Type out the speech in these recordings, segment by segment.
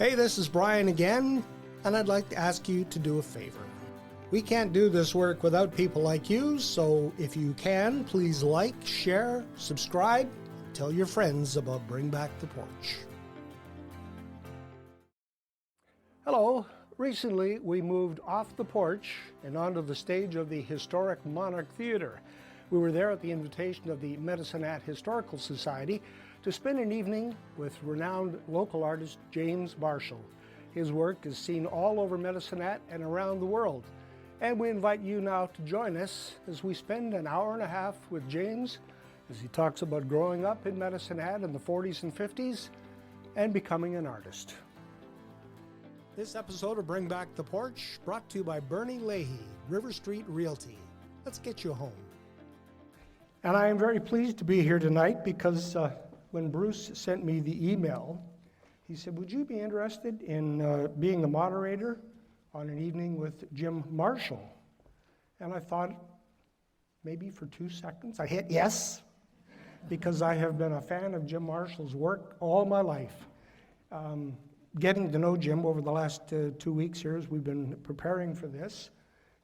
Hey, this is Brian again, and I'd like to ask you to do a favor. We can't do this work without people like you, so if you can, please like, share, subscribe, and tell your friends about Bring Back the Porch. Hello. Recently, we moved off the porch and onto the stage of the historic Monarch Theatre. We were there at the invitation of the Medicine Hat Historical Society to spend an evening with renowned local artist James Marshall. His work is seen all over Medicine Hat and around the world. And we invite you now to join us as we spend an hour and a half with James as he talks about growing up in Medicine Hat in the 40s and 50s and becoming an artist. This episode of Bring Back the Porch brought to you by Bernie Leahy, River Street Realty. Let's get you home. And I am very pleased to be here tonight because when Bruce sent me the email, he said, would you be interested in being a moderator on an evening with Jim Marshall? And I thought, maybe for 2 seconds, I hit yes, because I have been a fan of Jim Marshall's work all my life. Getting to know Jim over the last 2 weeks here as we've been preparing for this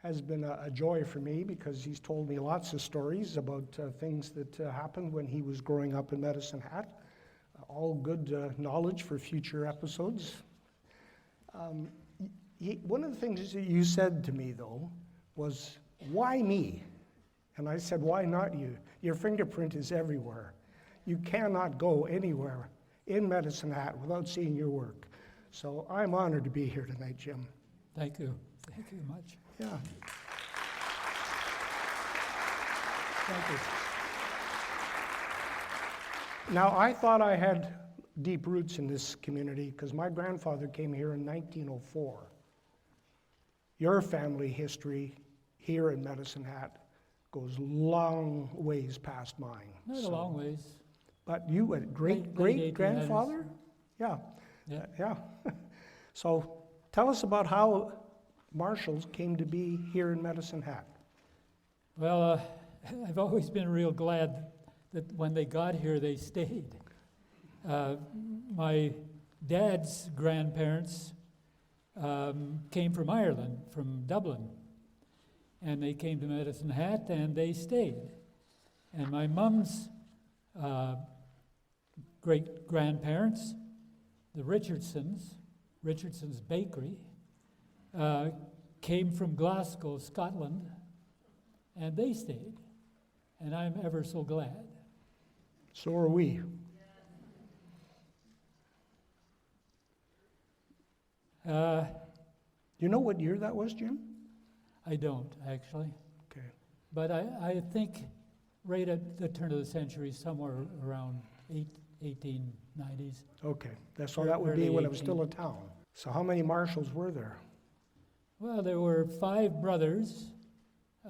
has been a joy for me because he's told me lots of stories about things that happened when he was growing up in Medicine Hat. All good knowledge for future episodes. One of the things that you said to me, though, was, why me? And I said, why not you? Your fingerprint is everywhere. You cannot go anywhere in Medicine Hat without seeing your work. So I'm honored to be here tonight, Jim. Thank you. Thank you much. Yeah. Thank you. Now, I thought I had deep roots in this community because my grandfather came here in 1904. Your family history here in Medicine Hat goes long ways past mine. Not a long ways. But you a great-grandfather? Yeah. Yeah. So tell us about how Marshalls came to be here in Medicine Hat. Well, I've always been real glad that when they got here, they stayed. My dad's grandparents came from Ireland, from Dublin, and they came to Medicine Hat and they stayed. And my mom's great-grandparents, the Richardson's Bakery, came from Glasgow, Scotland, and they stayed. And I'm ever so glad. So are we. You know what year that was, Jim? I don't, actually. Okay. But I think right at the turn of the century, somewhere around 1890s. Okay, so that would be when it was still a town. So how many Marshalls were there? Well, there were 5 brothers,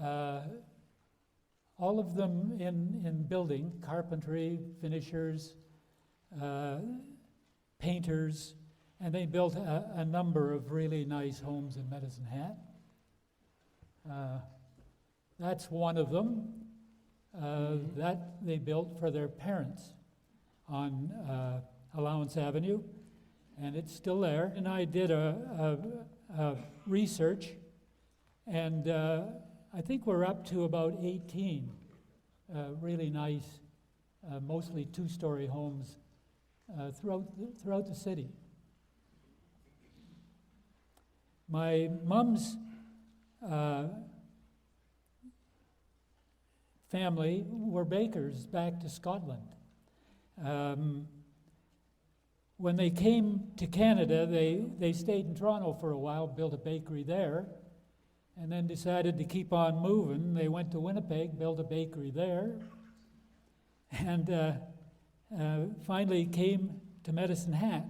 all of them in building, carpentry, finishers, painters, and they built a number of really nice homes in Medicine Hat. That's one of them that they built for their parents on Allowance Avenue, and it's still there. And I did a research, and I think we're up to about 18 really nice, mostly 2-story homes throughout the city. My mom's family were bakers back to Scotland. When they came to Canada, they stayed in Toronto for a while, built a bakery there, and then decided to keep on moving. They went to Winnipeg, built a bakery there, and finally came to Medicine Hat.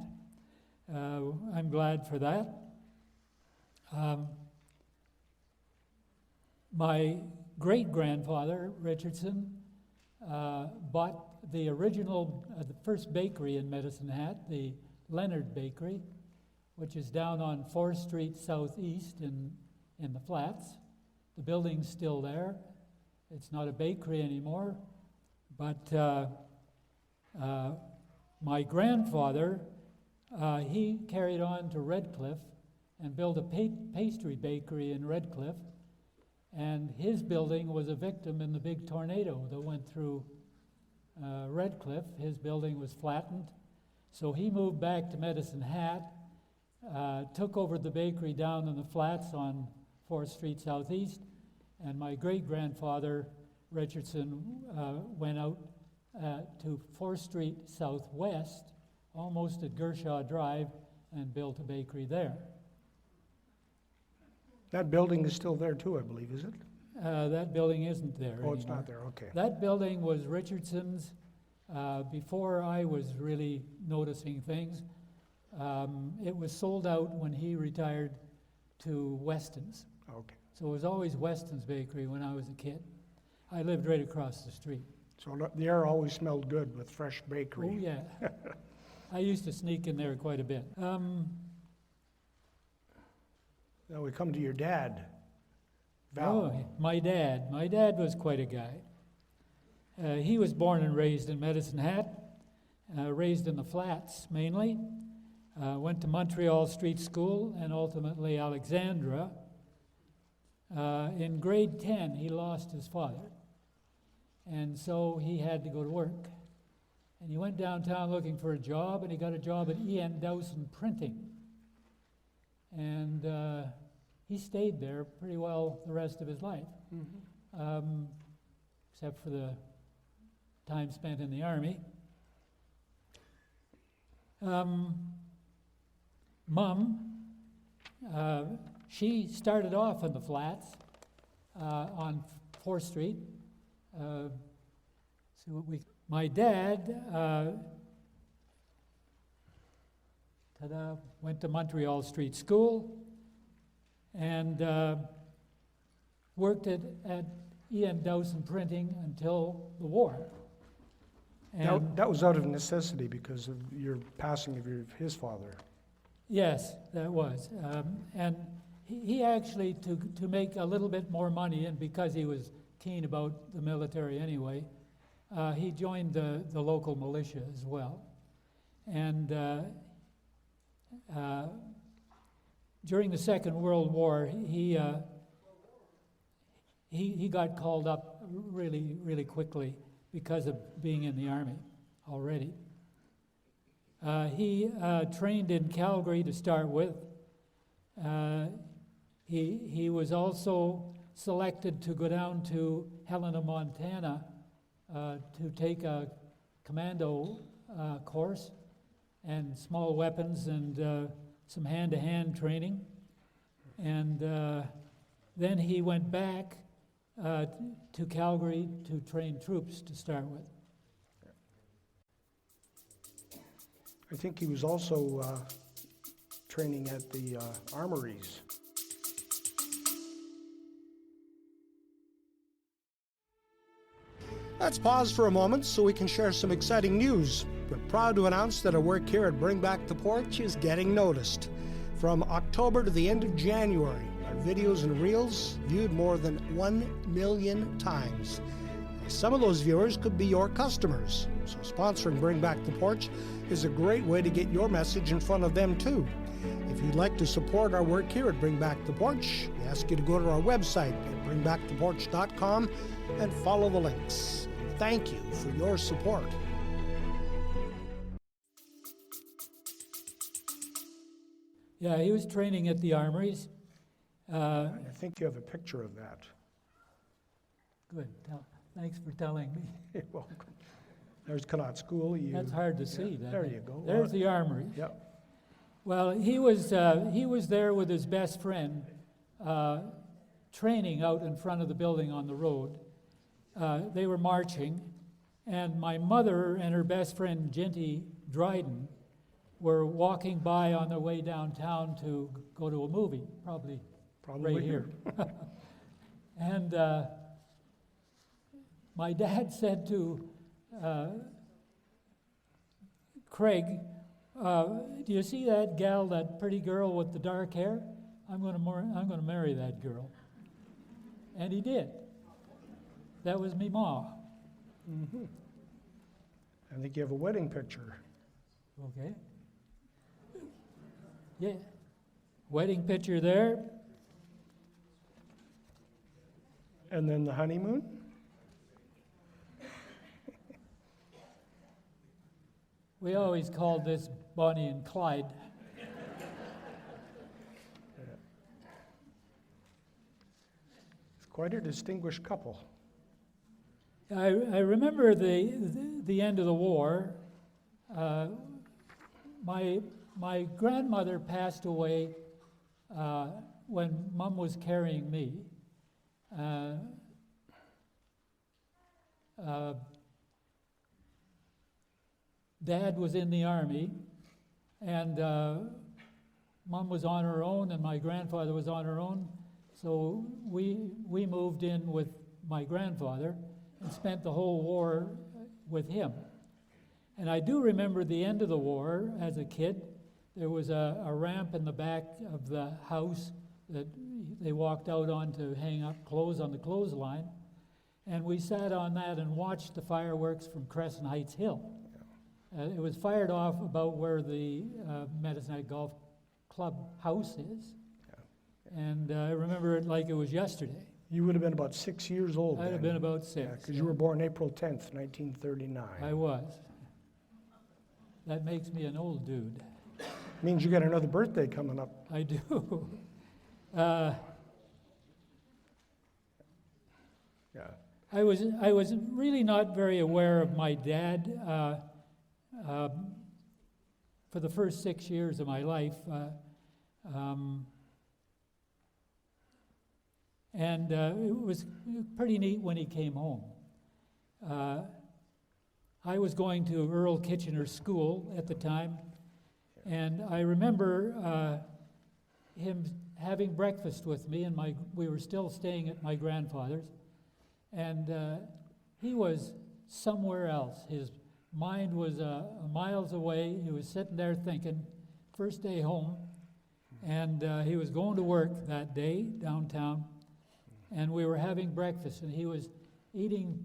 I'm glad for that. My great-grandfather, Richardson, bought the original, the first bakery in Medicine Hat, the Leonard Bakery, which is down on 4th Street Southeast in the Flats. The building's still there. It's not a bakery anymore, but my grandfather he carried on to Redcliffe and built a pastry bakery in Redcliffe. And his building was a victim in the big tornado that went through Redcliffe. His building was flattened. So he moved back to Medicine Hat, took over the bakery down in the flats on 4th Street Southeast, and my great-grandfather, Richardson, went out to 4th Street Southwest, almost at Gershaw Drive, and built a bakery there. That building is still there too, I believe, is it? That building isn't there anymore. Oh, it's not there, okay. That building was Richardson's before I was really noticing things. It was sold out when he retired to Weston's. Okay. So it was always Weston's Bakery when I was a kid. I lived right across the street. So the air always smelled good with fresh bakery. Oh, yeah. I used to sneak in there quite a bit. Now we come to your dad, Val. Oh, my dad. My dad was quite a guy. He was born and raised in Medicine Hat, raised in the flats mainly. Went to Montreal Street School and ultimately Alexandra. In grade 10, he lost his father. And so he had to go to work. And he went downtown looking for a job, and he got a job at E.N. Dowson Printing. And he stayed there pretty well the rest of his life, except for the time spent in the Army. Mom, she started off in the flats on 4th Street. My dad went to Montreal Street School and worked at E.N. Dowson Printing until the war. And That was out of necessity because of your passing of his father. yes, that was. And he actually, to make a little bit more money, and because he was keen about the military anyway, he joined the local militia as well. And during the Second World War, he got called up really, really quickly because of being in the Army already. He trained in Calgary to start with. He was also selected to go down to Helena, Montana, to take a commando course and small weapons and some hand-to-hand training. And then he went back to Calgary to train troops to start with. I think he was also training at the armories. Let's pause for a moment so we can share some exciting news. We're proud to announce that our work here at Bring Back the Porch is getting noticed. From October to the end of January, our videos and reels viewed more than 1 million times. Some of those viewers could be your customers, so sponsoring Bring Back the Porch is a great way to get your message in front of them too. If you'd like to support our work here at Bring Back the Porch, we ask you to go to our website at bringbacktheporch.com and follow the links. Thank you for your support. Yeah, he was training at the armories. I think you have a picture of that. Good. Thanks for telling me. You're welcome. There's Konrad School. That's hard to see. There you go. There's the armory. Yep. Well, he was there with his best friend, training out in front of the building on the road. They were marching, and my mother and her best friend, Jinty Dryden, were walking by on their way downtown to go to a movie, probably right here. And my dad said to Craig, do you see that gal, that pretty girl with the dark hair? I'm going to marry that girl. And he did. That was me ma. Mm-hmm. I think you have a wedding picture. Okay. Yeah. Wedding picture there. And then the honeymoon? We always called this Bonnie and Clyde. It's quite a distinguished couple. I remember the end of the war. My grandmother passed away when Mom was carrying me. Dad was in the Army, and Mom was on her own, and my grandfather was on her own. So we moved in with my grandfather and spent the whole war with him. And I do remember the end of the war as a kid. There was a ramp in the back of the house that they walked out on to hang up clothes on the clothesline. And we sat on that and watched the fireworks from Crescent Heights Hill. It was fired off about where the Medicine Hat Golf Club house is. Yeah. And I remember it like it was yesterday. You would have been about 6 years old I'd then. have been about 6. Because you were born April 10th, 1939. I was. That makes me an old dude. Means you got another birthday coming up. I do. Yeah. I was really not very aware of my dad for the first 6 years of my life. And it was pretty neat when he came home. I was going to Earl Kitchener's school at the time, and I remember him having breakfast with me, and we were still staying at my grandfather's, and he was somewhere else. His mind was miles away. He was sitting there thinking, first day home, and he was going to work that day downtown, and we were having breakfast, and he was eating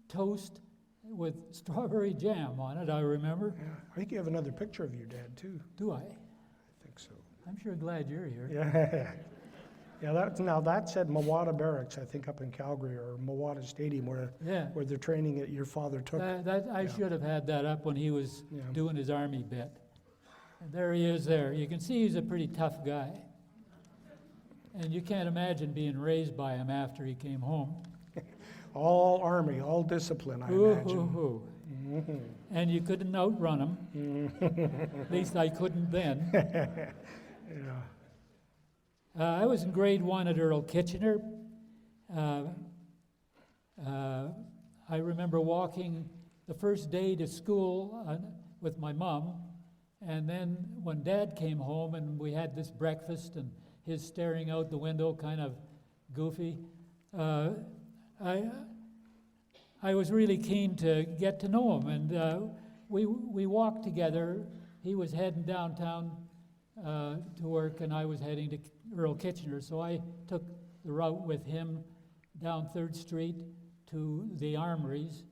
toast with strawberry jam on it, I remember. Yeah. I think you have another picture of your dad, too. Do I? I think so. I'm sure glad you're here. Yeah. Yeah, that's at Mawada Barracks, I think, up in Calgary, or Mawada Stadium, where the training that your father took. I should have had that up when he was doing his Army bit. And there he is there. You can see he's a pretty tough guy. And you can't imagine being raised by him after he came home. All Army, all discipline, I imagine. Mm-hmm. And you couldn't outrun him. At least I couldn't then. Yeah. I was in grade 1 at Earl Kitchener. I remember walking the first day to school with my mom, and then when Dad came home and we had this breakfast and his staring out the window kind of goofy, I was really keen to get to know him, and we walked together. He was heading downtown to work, and I was heading to Earl Kitchener, so I took the route with him down 3rd Street to the Armories,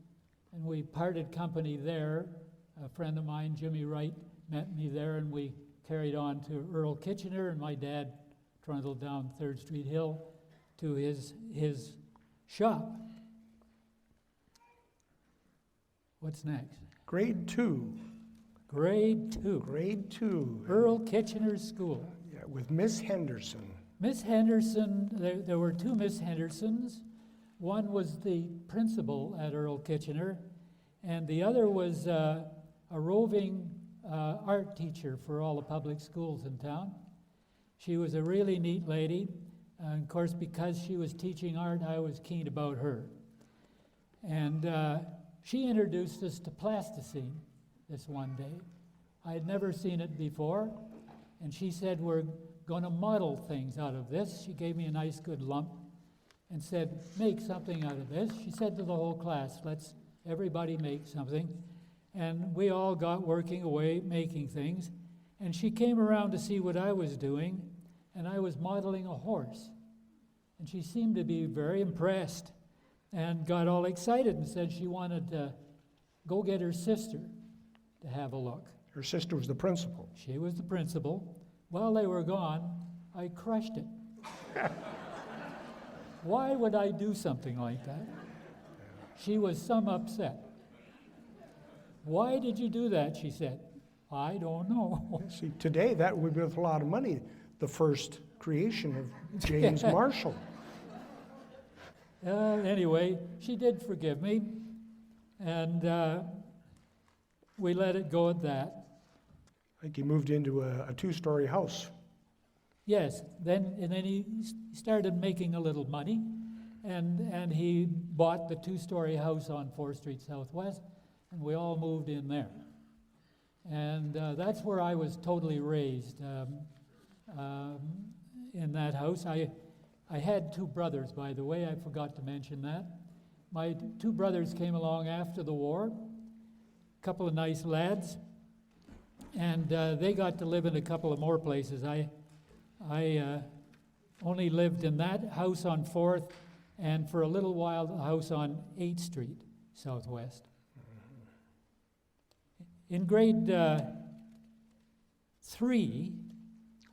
and we parted company there. A friend of mine, Jimmy Wright, met me there, and we carried on to Earl Kitchener, and my dad trundled down 3rd Street Hill to his shop. What's next? Grade 2. Grade 2. Grade 2. Earl Kitchener's school. Yeah, with Miss Henderson. Miss Henderson, there were 2 Miss Hendersons. One was the principal at Earl Kitchener, and the other was a roving art teacher for all the public schools in town. She was a really neat lady, and of course, because she was teaching art, I was keen about her. And she introduced us to plasticine this one day. I had never seen it before, and she said, we're going to model things out of this. She gave me a nice good lump and said, make something out of this. She said to the whole class, let's everybody make something. And we all got working away, making things. And she came around to see what I was doing, and I was modeling a horse. And she seemed to be very impressed and got all excited and said she wanted to go get her sister to have a look. Her sister was the principal. She was the principal. While they were gone, I crushed it. Why would I do something like that? She was some upset. Why did you do that? She said. I don't know. See, today that would be worth a lot of money, the first creation of James Marshall. Anyway, she did forgive me, and we let it go at that. I think he moved into a two-story house. Yes, then he started making a little money, and he bought the two-story house on 4th Street Southwest, and we all moved in there. And that's where I was totally raised, in that house. I had two brothers, by the way. I forgot to mention that. My two brothers came along after the war, a couple of nice lads, and they got to live in a couple of more places. I only lived in that house on 4th, and for a little while, the house on 8th Street Southwest. In grade 3,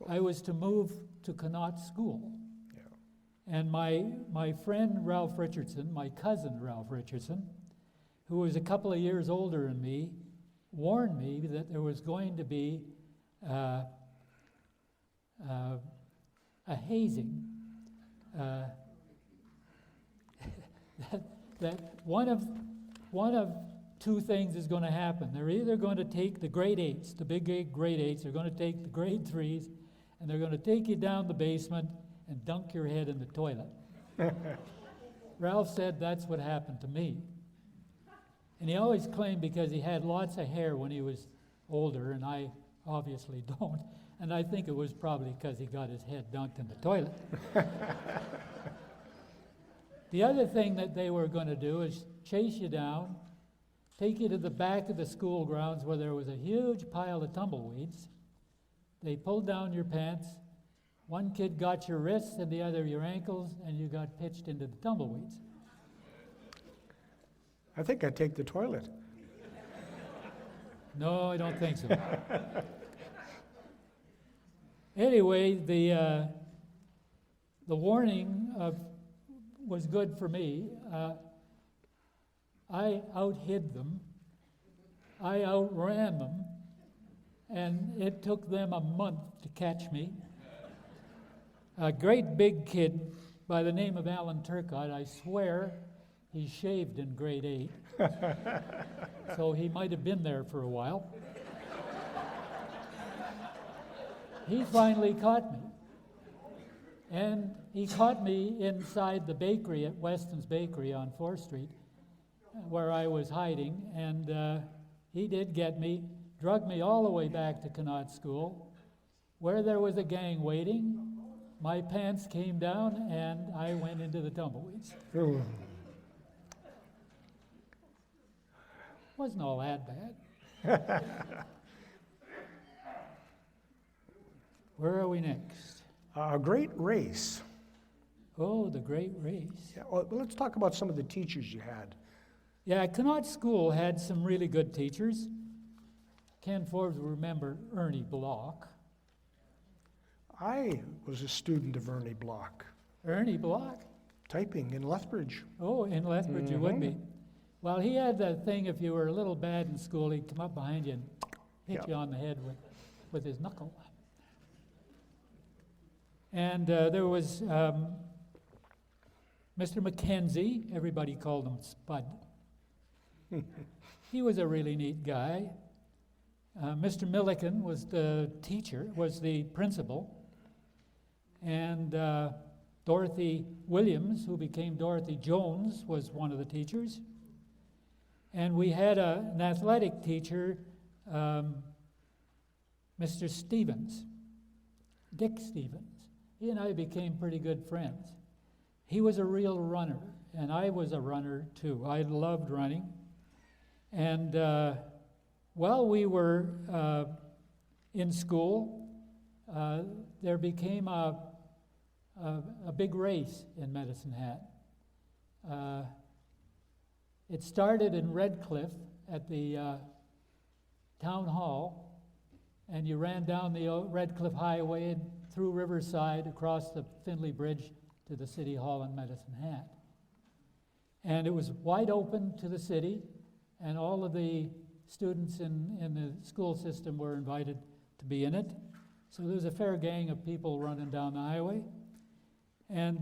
I was to move to Konrad School. Yeah. And my friend Ralph Richardson, my cousin Ralph Richardson, who was a couple of years older than me, warned me that there was going to be a hazing. that one of two things is going to happen. They're either going to take the grade 8s, the big grade 8s, they're going to take the grade 3s, and they're going to take you down the basement and dunk your head in the toilet. Ralph said that's what happened to me. And he always claimed because he had lots of hair when he was older, and I obviously don't, and I think it was probably because he got his head dunked in the toilet. The other thing that they were going to do is chase you down, take you to the back of the school grounds where there was a huge pile of tumbleweeds. They pulled down your pants. One kid got your wrists and the other your ankles, and you got pitched into the tumbleweeds. I think I'd take the toilet. No, I don't think so. Anyway, the warning was good for me. I outhid them, I outran them, and it took them a month to catch me. A great big kid by the name of Alan Turcott, I swear he shaved in grade 8, so he might have been there for a while. He finally caught me, and he caught me inside the bakery at Weston's Bakery on 4th Street, where I was hiding, and he did get me, drugged me all the way back to Konrad School, where there was a gang waiting. My pants came down, and I went into the tumbleweeds. Ooh. Wasn't all that bad. Where are we next? A great race. Oh, the great race. Yeah, well, let's talk about some of the teachers you had. Yeah, Konrad School had some really good teachers. Ken Forbes will remember Ernie Block. I was a student of Ernie Block. Ernie Block? Typing in Lethbridge. Oh, in Lethbridge you would be. Well, he had that thing, if you were a little bad in school, he'd come up behind you and hit you on the head with his knuckle. And there was Mr. Mackenzie, everybody called him Spud. He was a really neat guy. Mr. Milliken was the teacher, was the principal. And Dorothy Williams, who became Dorothy Jones, was one of the teachers. And we had an athletic teacher, Mr. Stevens, Dick Stevens. He and I became pretty good friends. He was a real runner, and I was a runner too. I loved running. And while we were in school, there became a big race in Medicine Hat. It started in Redcliffe at the town hall, and you ran down the Red Cliff Highway and through Riverside across the Findlay Bridge to the City Hall in Medicine Hat. And it was wide open to the city, and all of the students in the school system were invited to be in it. So there was a fair gang of people running down the highway. And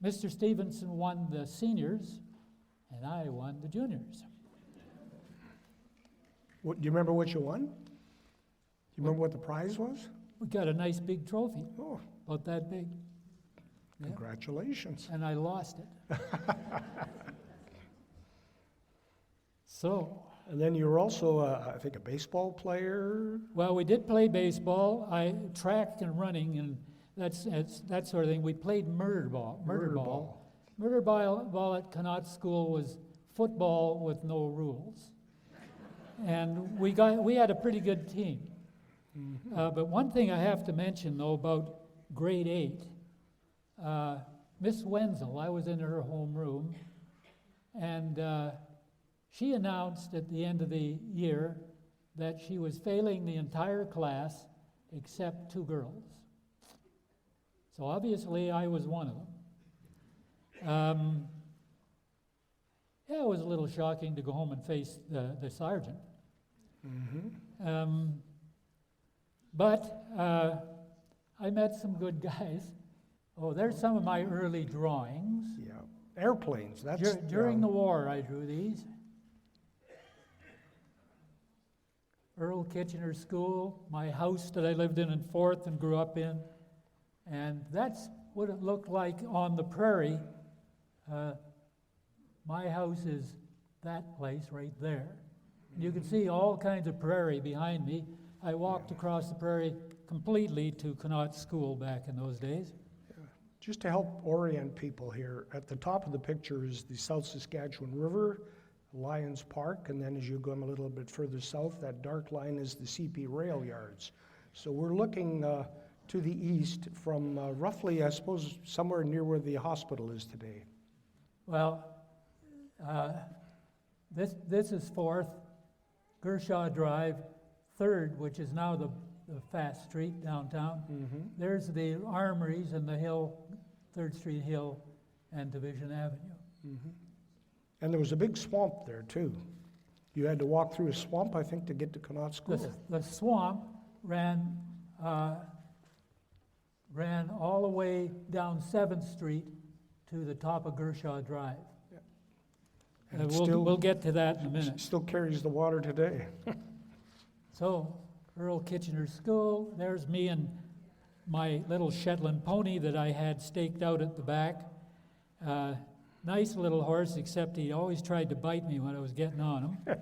Mr. Stevenson won the seniors, and I won the juniors. Do you remember what you won? Do you remember what the prize was? We got a nice big trophy, Oh, about that big. Yeah. congratulations. And I lost it. So, And then you were also, I think, a baseball player. well, we did play baseball, track and running, and that sort of thing. We played murder ball. Murder ball at Connaught School was football with no rules. And we had a pretty good team. Mm-hmm. But one thing I have to mention, though, about grade 8, Miss Wenzel, I was in her homeroom, and she announced at the end of the year that she was failing the entire class except 2 girls. So obviously I was one of them. Yeah, it was a little shocking to go home and face the sergeant. Mm-hmm. But I met some good guys. Oh, there's some of my early drawings. Yeah, airplanes. That's During the war, I drew these. Earl Kitchener School, my house that I lived in 4th and grew up in. And that's what it looked like on the prairie. My house is that place right there. You can see all kinds of prairie behind me. I walked across the prairie completely to Connaught School back in those days. Just to help orient people here, at the top of the picture is the South Saskatchewan River, Lions Park, and then as you go a little bit further south, that dark line is the CP rail yards. So we're looking to the east from roughly, I suppose, somewhere near where the hospital is today. Well, this is 4th, Gershaw Drive, 3rd, which is now the fast street downtown. Mm-hmm. There's the armories and the hill, 3rd Street Hill and Division Avenue. Mm-hmm. And there was a big swamp there, too. You had to walk through a swamp, I think, to get to Connaught School. The swamp ran all the way down 7th Street to the top of Gershaw Drive. And We'll get to that in a minute. Still carries the water today. So, Earl Kitchener School, there's me and my little Shetland pony that I had staked out at the back. Nice little horse, except he always tried to bite me when I was getting on him.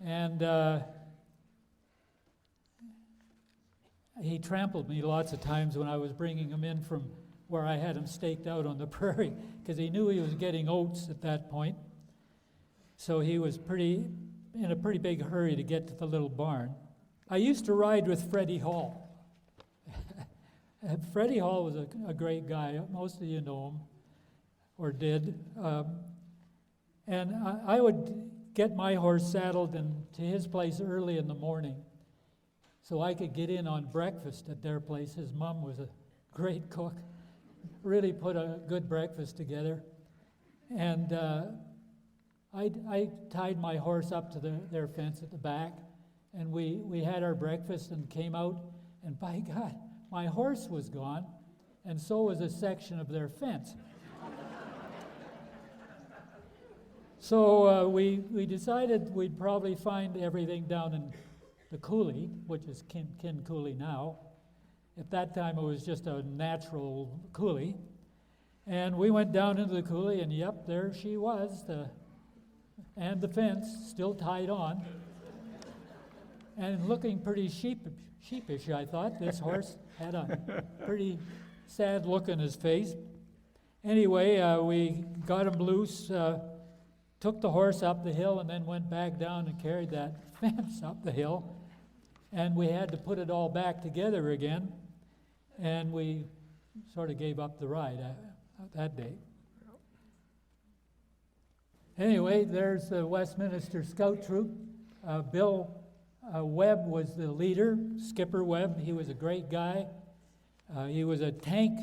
And he trampled me lots of times when I was bringing him in from where I had him staked out on the prairie, because he knew he was getting oats at that point. So he was in a pretty big hurry to get to the little barn. I used to ride with Freddie Hall. Freddie Hall was a great guy. Most of you know him, or did. And I would get my horse saddled and to his place early in the morning so I could get in on breakfast at their place. His mom was a great cook, really put a good breakfast together. And I tied my horse up to their fence at the back, and we had our breakfast and came out, and by God, my horse was gone, and so was a section of their fence. So we decided we'd probably find everything down in the coulee, which is Kin Coulee now. At that time, it was just a natural coulee. And we went down into the coulee, and yep, there she was, and the fence still tied on. And looking pretty sheepish, I thought. This horse had a pretty sad look on his face. Anyway, we got him loose, took the horse up the hill, and then went back down and carried that fence up the hill. And we had to put it all back together again. And we sort of gave up the ride that day. Anyway, there's the Westminster Scout Troop. Bill Webb was the leader, Skipper Webb. He was a great guy. He was a tank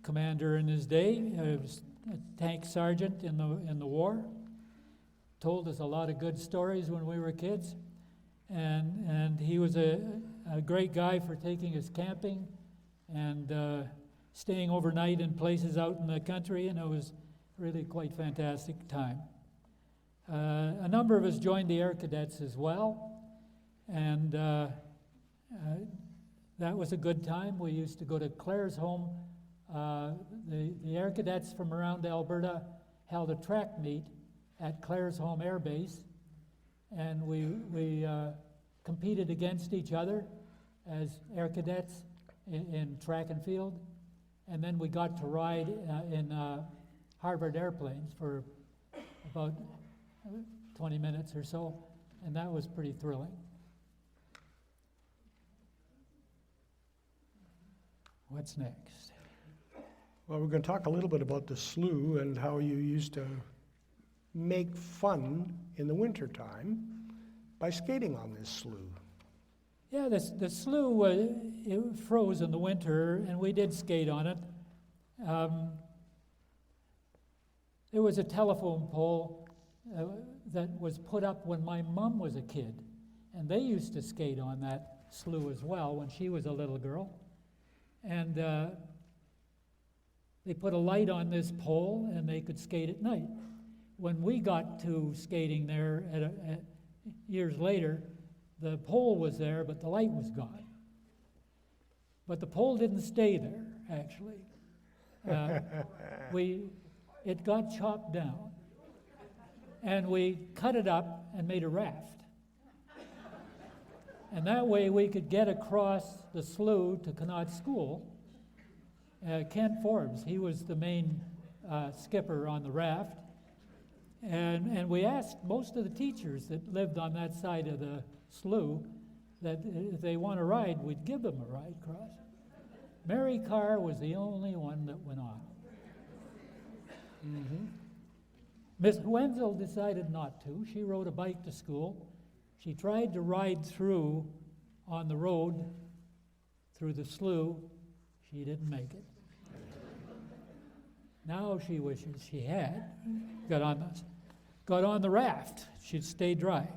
commander in his day. He was a tank sergeant in the war. Told us a lot of good stories when we were kids. And he was a great guy for taking us camping and staying overnight in places out in the country, and it was really quite fantastic time. A number of us joined the Air Cadets as well, and that was a good time. We used to go to Claire's home. The Air Cadets from around Alberta held a track meet at Claire's home air base, and we competed against each other as Air Cadets in track and field, and then we got to ride in Harvard airplanes for about 20 minutes or so, and that was pretty thrilling. What's next? Well, we're going to talk a little bit about the slough and how you used to make fun in the wintertime by skating on this slough. Yeah, the slough, it froze in the winter, and we did skate on it. There was a telephone pole that was put up when my mom was a kid, and they used to skate on that slough as well when she was a little girl. And they put a light on this pole, and they could skate at night. When we got to skating there years later, the pole was there, but the light was gone. But the pole didn't stay there, actually. It got chopped down, and we cut it up and made a raft. And that way we could get across the slough to Konrad School. Kent Forbes, he was the main skipper on the raft. And we asked most of the teachers that lived on that side of the slough that if they want to ride, we'd give them a ride across. Mary Carr was the only one that went on. Mm-hmm. Miss Wenzel decided not to. She rode a bike to school. She tried to ride through on the road through the slough. She didn't make it. Now she wishes she had got on the raft. She'd stay dry.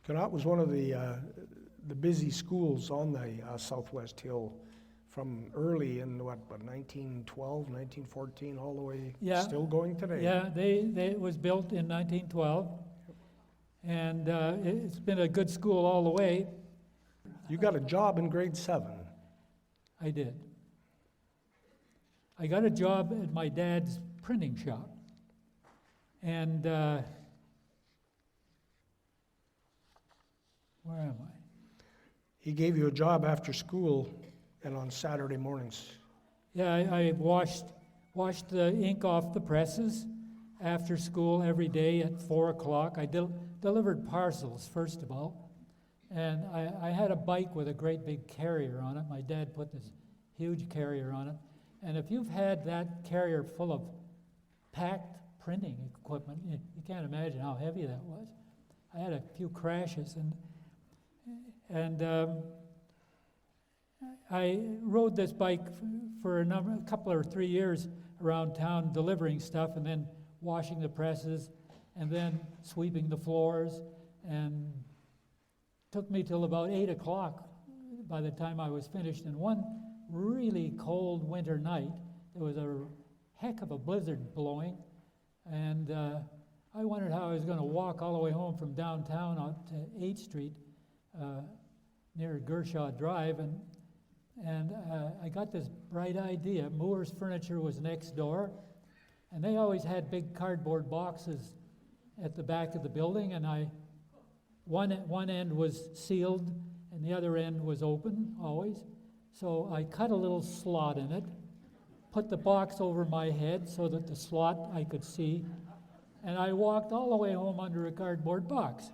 Konrad was one of the busy schools on the Southwest Hill from early in, 1912, 1914, all the way, still going today. Yeah, it was built in 1912, and it's been a good school all the way. You got a job in grade 7. I did. I got a job at my dad's printing shop, and where am I? He gave you a job after school and on Saturday mornings. Yeah, I washed the ink off the presses after school every day at 4 o'clock. I delivered parcels, first of all, and I had a bike with a great big carrier on it. My dad put this huge carrier on it, and if you've had that carrier full of packed printing equipment, you can't imagine how heavy that was. I had a few crashes, and I rode this bike for a couple or 3 years around town delivering stuff, and then washing the presses, and then sweeping the floors, and took me till about 8 o'clock by the time I was finished. And one really cold winter night, there was a heck of a blizzard blowing, and I wondered how I was going to walk all the way home from downtown out to 8th Street near Gershaw Drive, and I got this bright idea. Moore's Furniture was next door, and they always had big cardboard boxes at the back of the building, and one end was sealed and the other end was open always. So I cut a little slot in it, put the box over my head so that the slot I could see, and I walked all the way home under a cardboard box.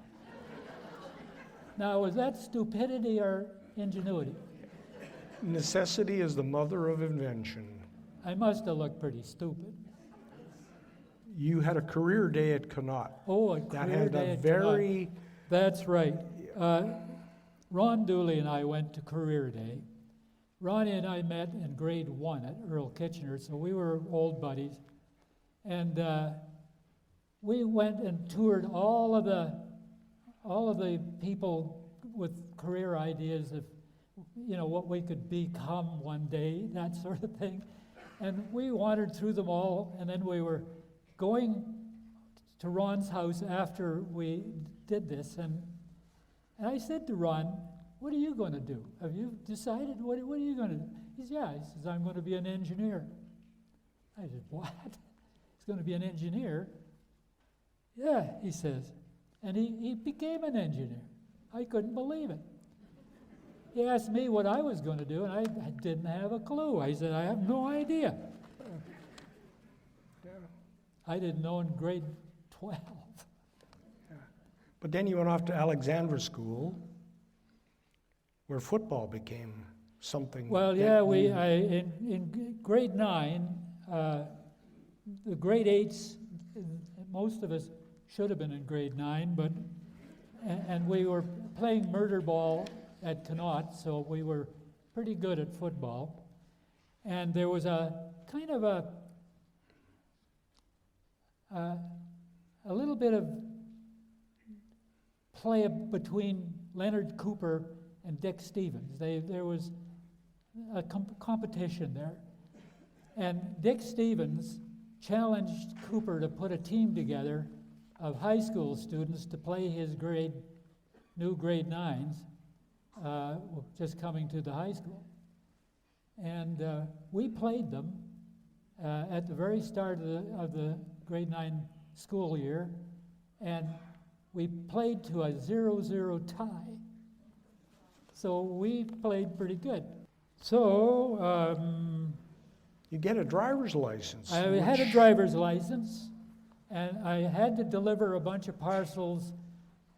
Now, was that stupidity or ingenuity? Necessity is the mother of invention. I must have looked pretty stupid. you had a career day at Konrad. Oh, a That career had day a at very... Konrad. That's right. Ron Dooley and I went to career day. Ronnie and I met in grade 1 at Earl Kitchener, so we were old buddies. And we went and toured all of the people with career ideas of, what we could become one day, that sort of thing. And we wandered through them all, and then we were going to Ron's house after we did this, and I said to Ron, "What are you going to do? Have you decided? What are you going to do?" He says, "Yeah." He says, "I'm going to be an engineer." I said, "What? He's going to be an engineer?" "Yeah," he says. And he became an engineer. I couldn't believe it. He asked me what I was going to do, and I didn't have a clue. I said, "I have no idea." I didn't know in grade 12. But then you went off to Alexandra School, where football became something. Well, yeah, in grade 9, the grade 8s, most of us should have been in grade 9, but and we were playing murder ball at Connaught, so we were pretty good at football. And there was a kind of a little bit of play between Leonard Cooper and Dick Stevens. There was a competition there. And Dick Stevens challenged Cooper to put a team together of high school students to play his new grade 9s, just coming to the high school. And we played them at the very start of the grade 9 school year, and we played to a 0-0 tie. So we played pretty good. So you get a driver's license. I had a driver's license, and I had to deliver a bunch of parcels.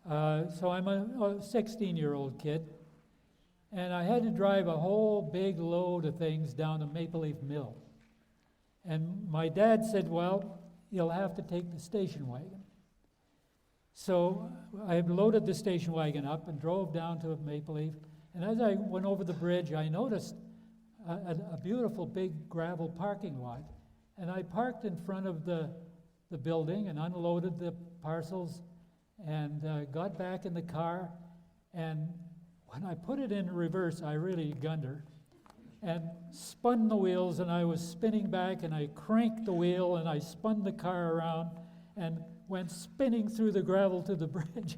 So I'm a 16-year-old kid, and I had to drive a whole big load of things down to Maple Leaf Mill. And my dad said, "Well, you'll have to take the station wagon." So I loaded the station wagon up and drove down to Maple Leaf. And as I went over the bridge, I noticed a beautiful big gravel parking lot. And I parked in front of the building and unloaded the parcels and got back in the car. And when I put it in reverse, I really gunned her and spun the wheels, and I was spinning back, and I cranked the wheel, and I spun the car around and went spinning through the gravel to the bridge,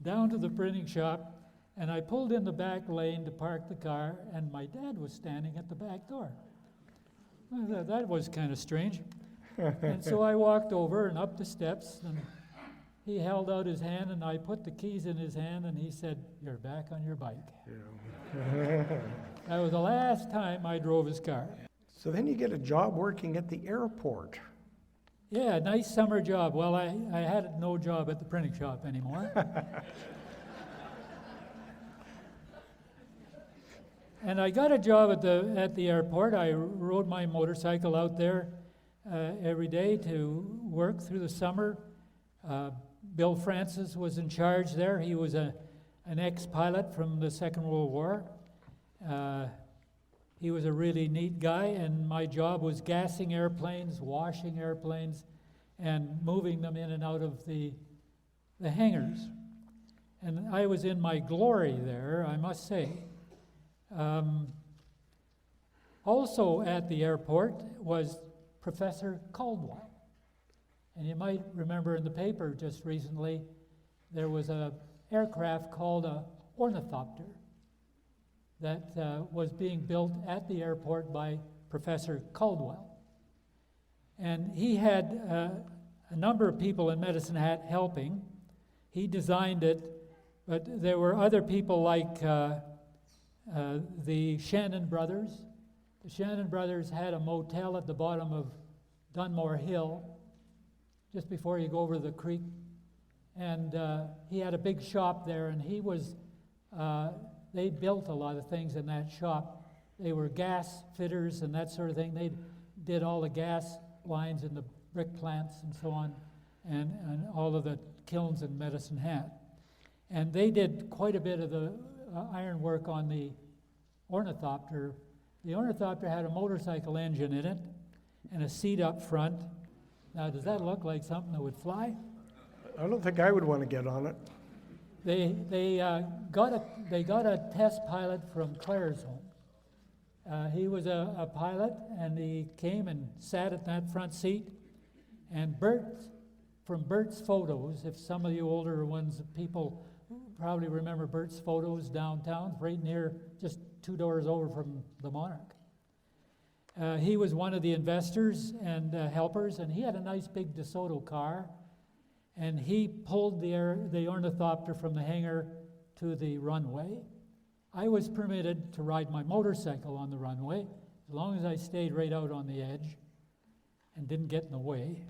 down to the printing shop, and I pulled in the back lane to park the car, and my dad was standing at the back door. That was kind of strange. And so I walked over and up the steps, and he held out his hand, and I put the keys in his hand, and he said, "You're back on your bike." Yeah. That was the last time I drove his car. So then you get a job working at the airport. Yeah, nice summer job. Well, I had no job at the printing shop anymore. And I got a job at the airport. I rode my motorcycle out there every day to work through the summer. Bill Francis was in charge there. He was an ex-pilot from the Second World War. He was a really neat guy, and my job was gassing airplanes, washing airplanes, and moving them in and out of the hangars. And I was in my glory there, I must say. Also at the airport was Professor Caldwell. And you might remember in the paper just recently, there was an aircraft called a ornithopter that was being built at the airport by Professor Caldwell. And he had a number of people in Medicine Hat helping. He designed it, but there were other people like the Shannon brothers. The Shannon brothers had a motel at the bottom of Dunmore Hill, just before you go over the creek. And he had a big shop there, and he was, they built a lot of things in that shop. They were gas fitters and that sort of thing. They did all the gas lines in the brick plants and so on, and all of the kilns in Medicine Hat. And they did quite a bit of the iron work on the ornithopter. The ornithopter had a motorcycle engine in it and a seat up front. Now, does that look like something that would fly? I don't think I would want to get on it. They got a test pilot from Claresholm. He was a pilot, and he came and sat at that front seat. And from Bert's photos, if some of you older ones, people probably remember Bert's photos downtown, right near, just 2 doors over from the Monarch. He was one of the investors and helpers, and he had a nice big DeSoto car, and he pulled the ornithopter from the hangar to the runway. I was permitted to ride my motorcycle on the runway, as long as I stayed right out on the edge and didn't get in the way.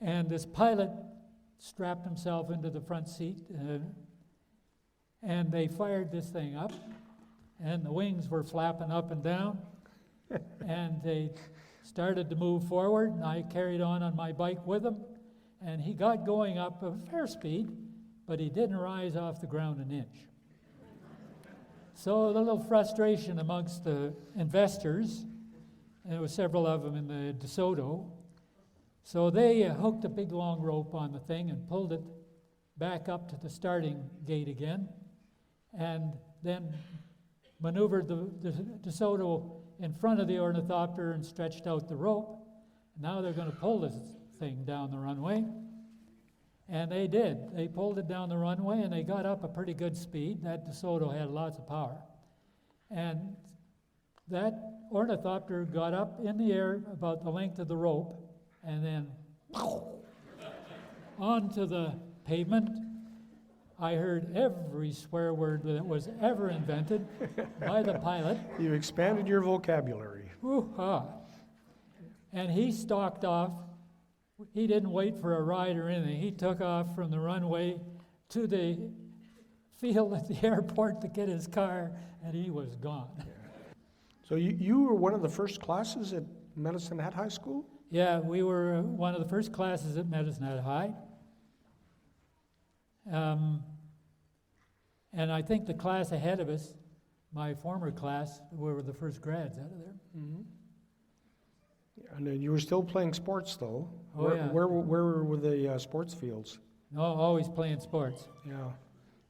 And this pilot strapped himself into the front seat, and they fired this thing up, and the wings were flapping up and down, and they started to move forward, and I carried on my bike with him, and he got going up a fair speed, but he didn't rise off the ground an inch. So a little frustration amongst the investors, and there were several of them in the DeSoto, so they hooked a big long rope on the thing and pulled it back up to the starting gate again, and then maneuvered the DeSoto in front of the ornithopter and stretched out the rope. Now they're going to pull this thing down the runway. And they did. They pulled it down the runway, and they got up a pretty good speed. That DeSoto had lots of power. And that ornithopter got up in the air about the length of the rope, and then onto the pavement. I heard every swear word that was ever invented by the pilot. You expanded your vocabulary. Woo-ha. And he stalked off. He didn't wait for a ride or anything. He took off from the runway to the field at the airport to get his car, and he was gone. So you were one of the first classes at Medicine Hat High School? Yeah, we were one of the first classes at Medicine Hat High. And I think the class ahead of us, my former class, we were the first grads out of there. Mm-hmm. And then you were still playing sports, though. Oh, yeah. Where were the sports fields? No, always playing sports. Yeah.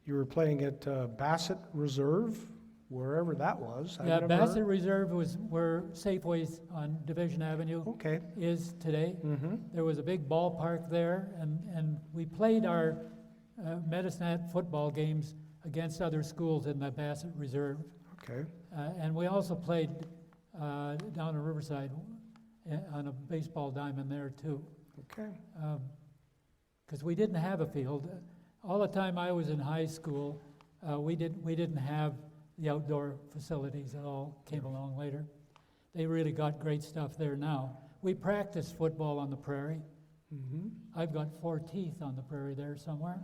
You were playing at Bassett Reserve, wherever that was. Yeah, Bassett Reserve was where Safeway's on Division Avenue is today. Mm-hmm. There was a big ballpark there, and we played our Medicine Hat football games against other schools in the Bassett Reserve. Okay. And we also played down in Riverside on a baseball diamond there too. Okay. Because we didn't have a field. All the time I was in high school, we didn't have the outdoor facilities that all came along later. They really got great stuff there now. We practiced football on the prairie. Mm-hmm. I've got 4 teeth on the prairie there somewhere.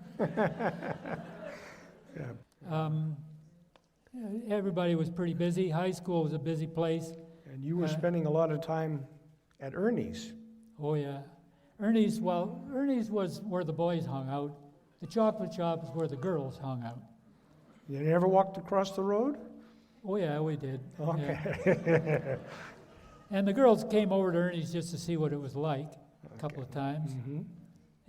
Yeah. Everybody was pretty busy. High school was a busy place. And you were spending a lot of time at Ernie's. Oh, yeah. Ernie's was where the boys hung out. The chocolate shop is where the girls hung out. You never walked across the road? Oh, yeah, we did. Okay. Yeah. And the girls came over to Ernie's just to see what it was like a couple of times. Mm-hmm.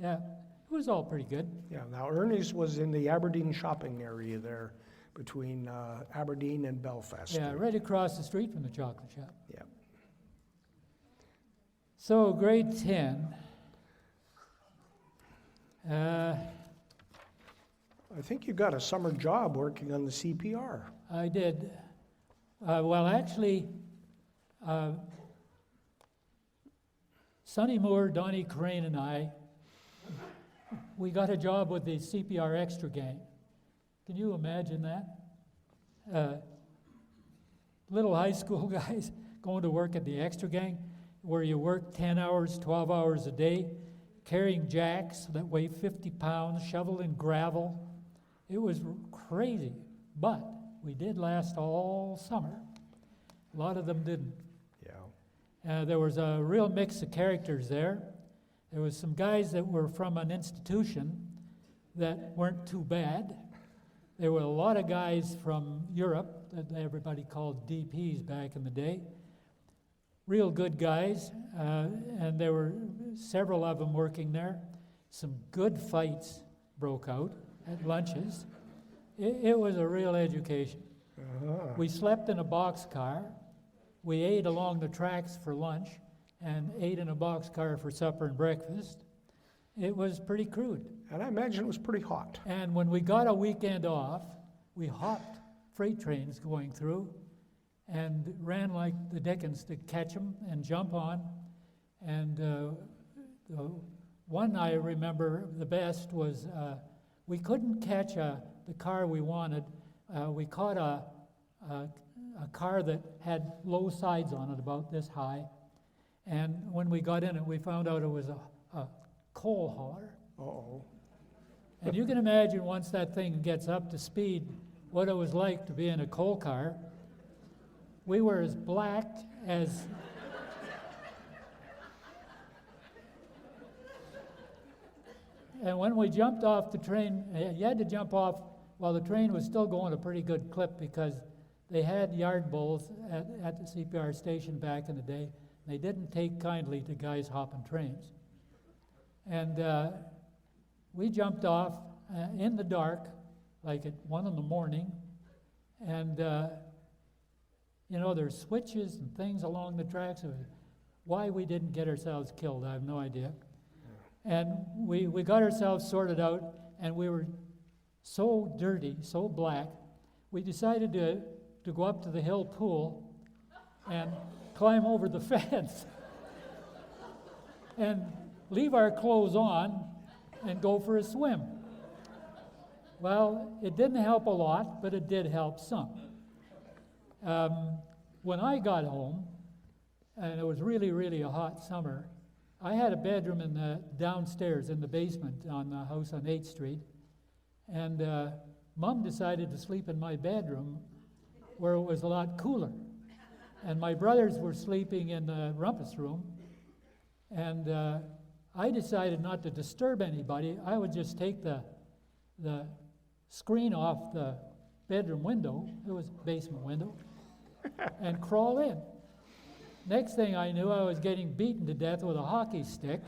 Yeah, it was all pretty good. Yeah, now Ernie's was in the Aberdeen shopping area there between Aberdeen and Belfast. Yeah, right across the street from the chocolate shop. Yeah. So, grade 10. I think you got a summer job working on the CPR. I did. Well, actually, Sonny Moore, Donnie Crane, and I, we got a job with the CPR Extra Gang. Can you imagine that? Little high school guys going to work at the Extra Gang, where you work 10 hours, 12 hours a day, carrying jacks that weigh 50 pounds, shoveling gravel. It was crazy, but we did last all summer. A lot of them didn't. Yeah. There was a real mix of characters there. There was some guys that were from an institution that weren't too bad. There were a lot of guys from Europe that everybody called DPs back in the day. Real good guys, and there were several of them working there. Some good fights broke out at lunches. It was a real education. We slept in a boxcar. We ate along the tracks for lunch and ate in a boxcar for supper and breakfast. It was pretty crude. And I imagine it was pretty hot. And when we got a weekend off, we hopped freight trains going through and ran like the dickens to catch them and jump on. And the one I remember the best was we couldn't catch the car we wanted. We caught a car that had low sides on it, about this high. And when we got in it, we found out it was a coal hauler. Uh-oh. And you can imagine once that thing gets up to speed, what it was like to be in a coal car. We were as black as... And when we jumped off the train, you had to jump off while the train was still going a pretty good clip, because they had yard bulls at the CPR station back in the day. They didn't take kindly to guys hopping trains. And we jumped off in the dark, like at 1 a.m, and there's switches and things along the tracks. Why we didn't get ourselves killed, I have no idea. And we got ourselves sorted out, and we were so dirty, so black, we decided to go up to the hill pool and climb over the fence and leave our clothes on and go for a swim. Well, it didn't help a lot, but it did help some. When I got home, and it was really, really a hot summer, I had a bedroom in the downstairs in the basement on the house on 8th Street, and Mom decided to sleep in my bedroom where it was a lot cooler. And my brothers were sleeping in the rumpus room, and I decided not to disturb anybody. I would just take the screen off the bedroom window, it was a basement window, and crawl in. Next thing I knew, I was getting beaten to death with a hockey stick.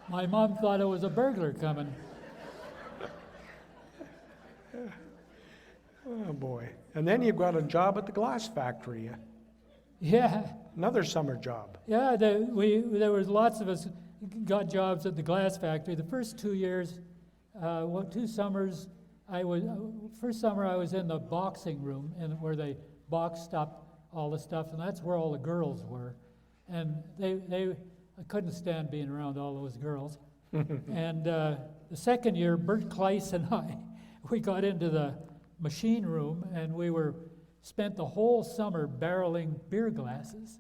My mom thought it was a burglar coming. Oh, boy. And then you got a job at the glass factory. Yeah. Another summer job. Yeah, there was lots of us got jobs at the glass factory. The first 2 years, 2 summers, first summer I was in the boxing room where they boxed up all the stuff, and that's where all the girls were. And I couldn't stand being around all those girls. And the second year, Bert Kleiss and I, we got into the machine room, and we spent the whole summer barreling beer glasses.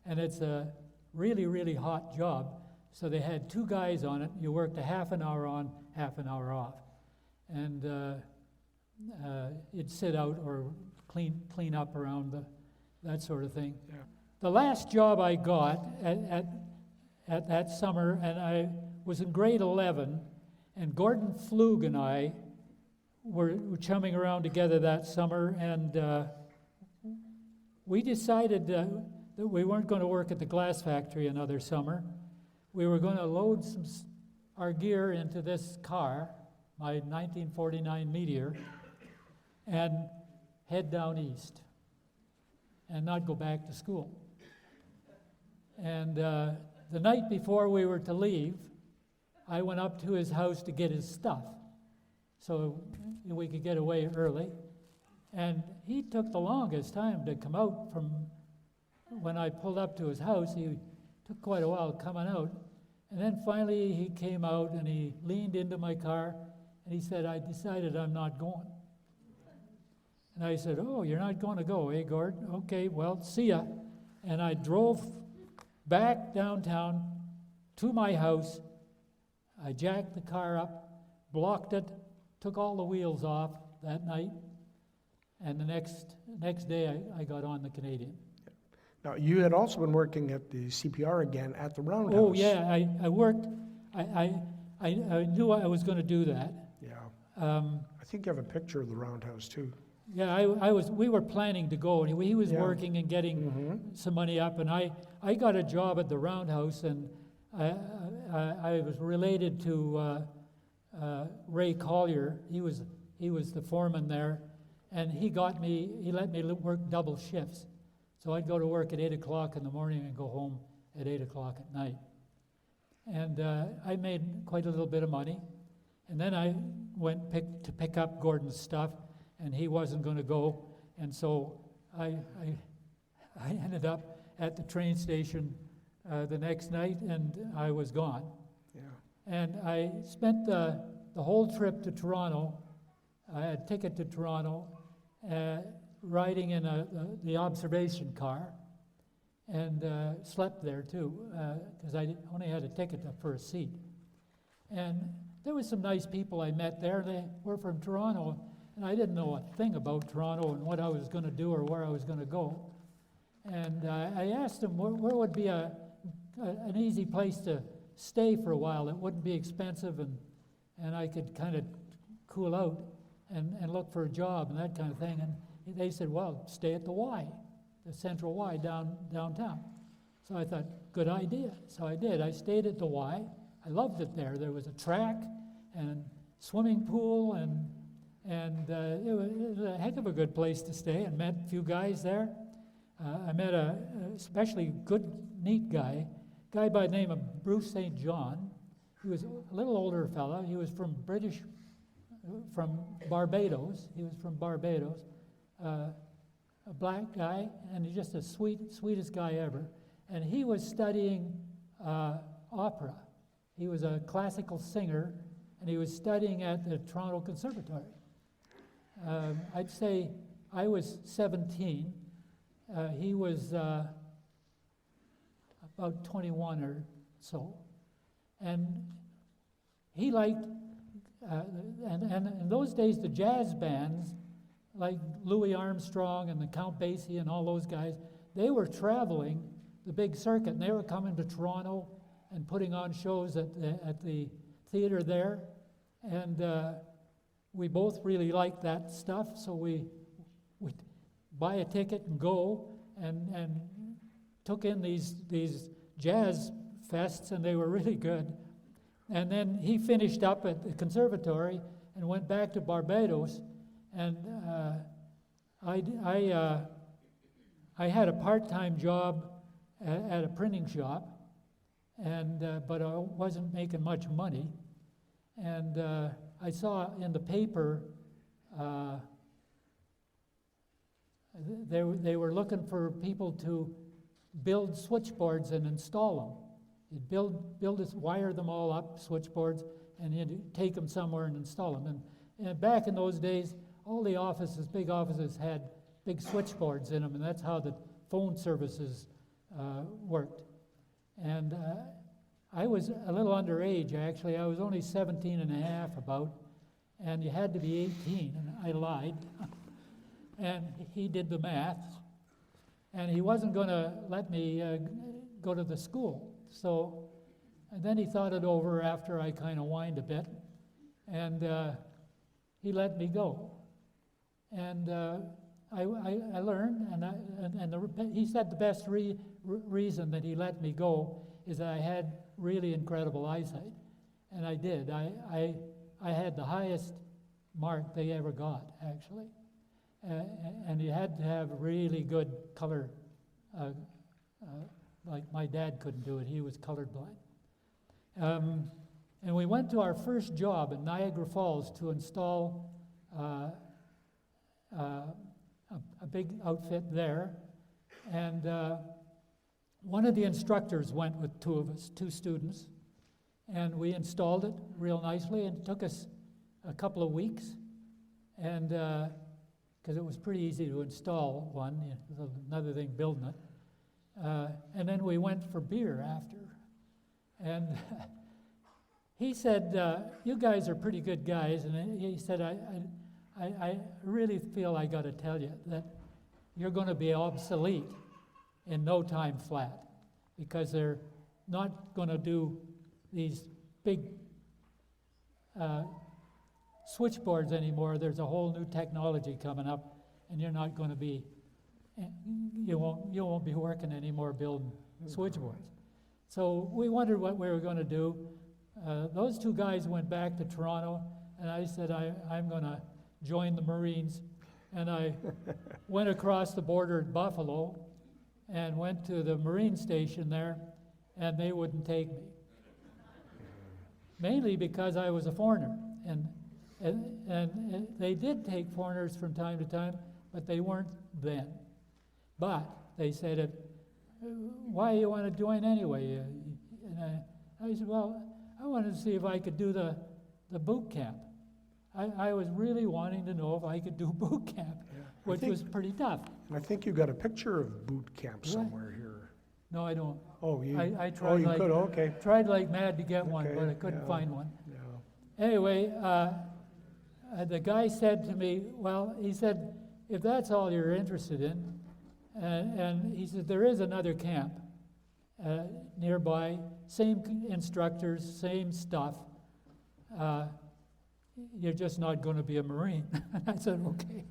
And it's a really, really hot job. So they had 2 guys on it. You worked a half an hour on, half an hour off. And you'd sit out or clean up around that sort of thing. Yeah. The last job I got at that summer, and I was in grade 11, and Gordon Flug and I were chumming around together that summer, and we decided that we weren't going to work at the glass factory another summer. We were going to load our gear into this car, my 1949 Meteor, and head down east and not go back to school. And the night before we were to leave, I went up to his house to get his stuff so we could get away early. And he took the longest time to come out from when I pulled up to his house. He took quite a while coming out. And then finally he came out and he leaned into my car and he said, "I decided I'm not going." And I said, "Oh, you're not going to go, eh, Gord? Okay, well, see ya." And I drove back downtown to my house. I jacked the car up, blocked it, took all the wheels off that night, and the next day I got on the Canadian. Now, you had also been working at the CPR again at the Roundhouse. Oh, yeah, I worked, I knew I was going to do that. Yeah. Um, I think you have a picture of the Roundhouse, too. Yeah, we were planning to go, and he was Yeah. working and getting some money up, and I got a job at the Roundhouse, and I was related to Ray Collier. He was the foreman there, and he let me work double shifts. So I'd go to work at 8 o'clock in the morning and go home at 8 o'clock at night. And I made quite a little bit of money. And then I went to pick up Gordon's stuff, and he wasn't going to go. And so I ended up at the train station the next night, and I was gone. Yeah. And I spent the whole trip to Toronto. I had a ticket to Toronto, riding in the observation car, and slept there too, because I only had a ticket for a seat. And there was some nice people I met there. They were from Toronto, and I didn't know a thing about Toronto and what I was going to do or where I was going to go. And I asked them where would be an easy place to stay for a while that wouldn't be expensive, and I could kind of cool out and look for a job and that kind of thing. And they said, well, stay at the Y, the Central Y downtown. So I thought, good idea. So I did. I stayed at the Y. I loved it there. There was a track and swimming pool, and it was a heck of a good place to stay, and met a few guys there. I met a especially good, neat guy by the name of Bruce St. John. He was a little older fella. He was from Barbados. He was from Barbados. A black guy, and he's just the sweetest guy ever. And he was studying opera. He was a classical singer, and he was studying at the Toronto Conservatory. I'd say I was 17. He was about 21 or so. And he liked, and in those days, the jazz bands, like Louis Armstrong and the Count Basie and all those guys, they were traveling the big circuit, and they were coming to Toronto and putting on shows at the theater there. And we both really liked that stuff, so we'd buy a ticket and go, and took in these jazz fests, and they were really good. And then he finished up at the conservatory and went back to Barbados. And I had a part-time job at a printing shop, but I wasn't making much money. And I saw in the paper they were looking for people to build switchboards and install them. You'd wire them all up, switchboards, and you'd take them somewhere and install them. And back in those days, all the offices, big offices, had big switchboards in them, and that's how the phone services worked. And I was a little underage, actually. I was only 17 and a half about, and you had to be 18, and I lied. And he did the math, and he wasn't going to let me go to the school. So, and then he thought it over after I kind of whined a bit, and he let me go. And I learned, he said the best reason that he let me go is that I had really incredible eyesight, and I did. I had the highest mark they ever got, actually, and you had to have really good color. Like my dad couldn't do it; he was colorblind. And we went to our first job in Niagara Falls to install a big outfit there, and one of the instructors went with two students, and we installed it real nicely, and it took us a couple of weeks, and because it was pretty easy to install one, it was another thing building it, and then we went for beer after, and he said, you guys are pretty good guys, and he said, I really feel I got to tell you that you're going to be obsolete in no time flat, because they're not going to do these big switchboards anymore. There's a whole new technology coming up, and you're not going to be, you won't be working anymore building switchboards. So we wondered what we were going to do. Those two guys went back to Toronto, and I said, I'm going to join the Marines. And I went across the border at Buffalo and went to the Marine station there, and they wouldn't take me. Mainly because I was a foreigner. And they did take foreigners from time to time, but they weren't then. But they said, why you want to join anyway? And I said, well, I wanted to see if I could do the boot camp. I was really wanting to know if I could do boot camp, which was pretty tough. And I think you got a picture of boot camp somewhere here. No, I don't. Oh, you? I tried tried like mad to get one, but I couldn't find one. Yeah. Anyway, the guy said to me, well, he said, if that's all you're interested in, and he said, there is another camp nearby, same instructors, same stuff. You're just not going to be a Marine. I said, okay,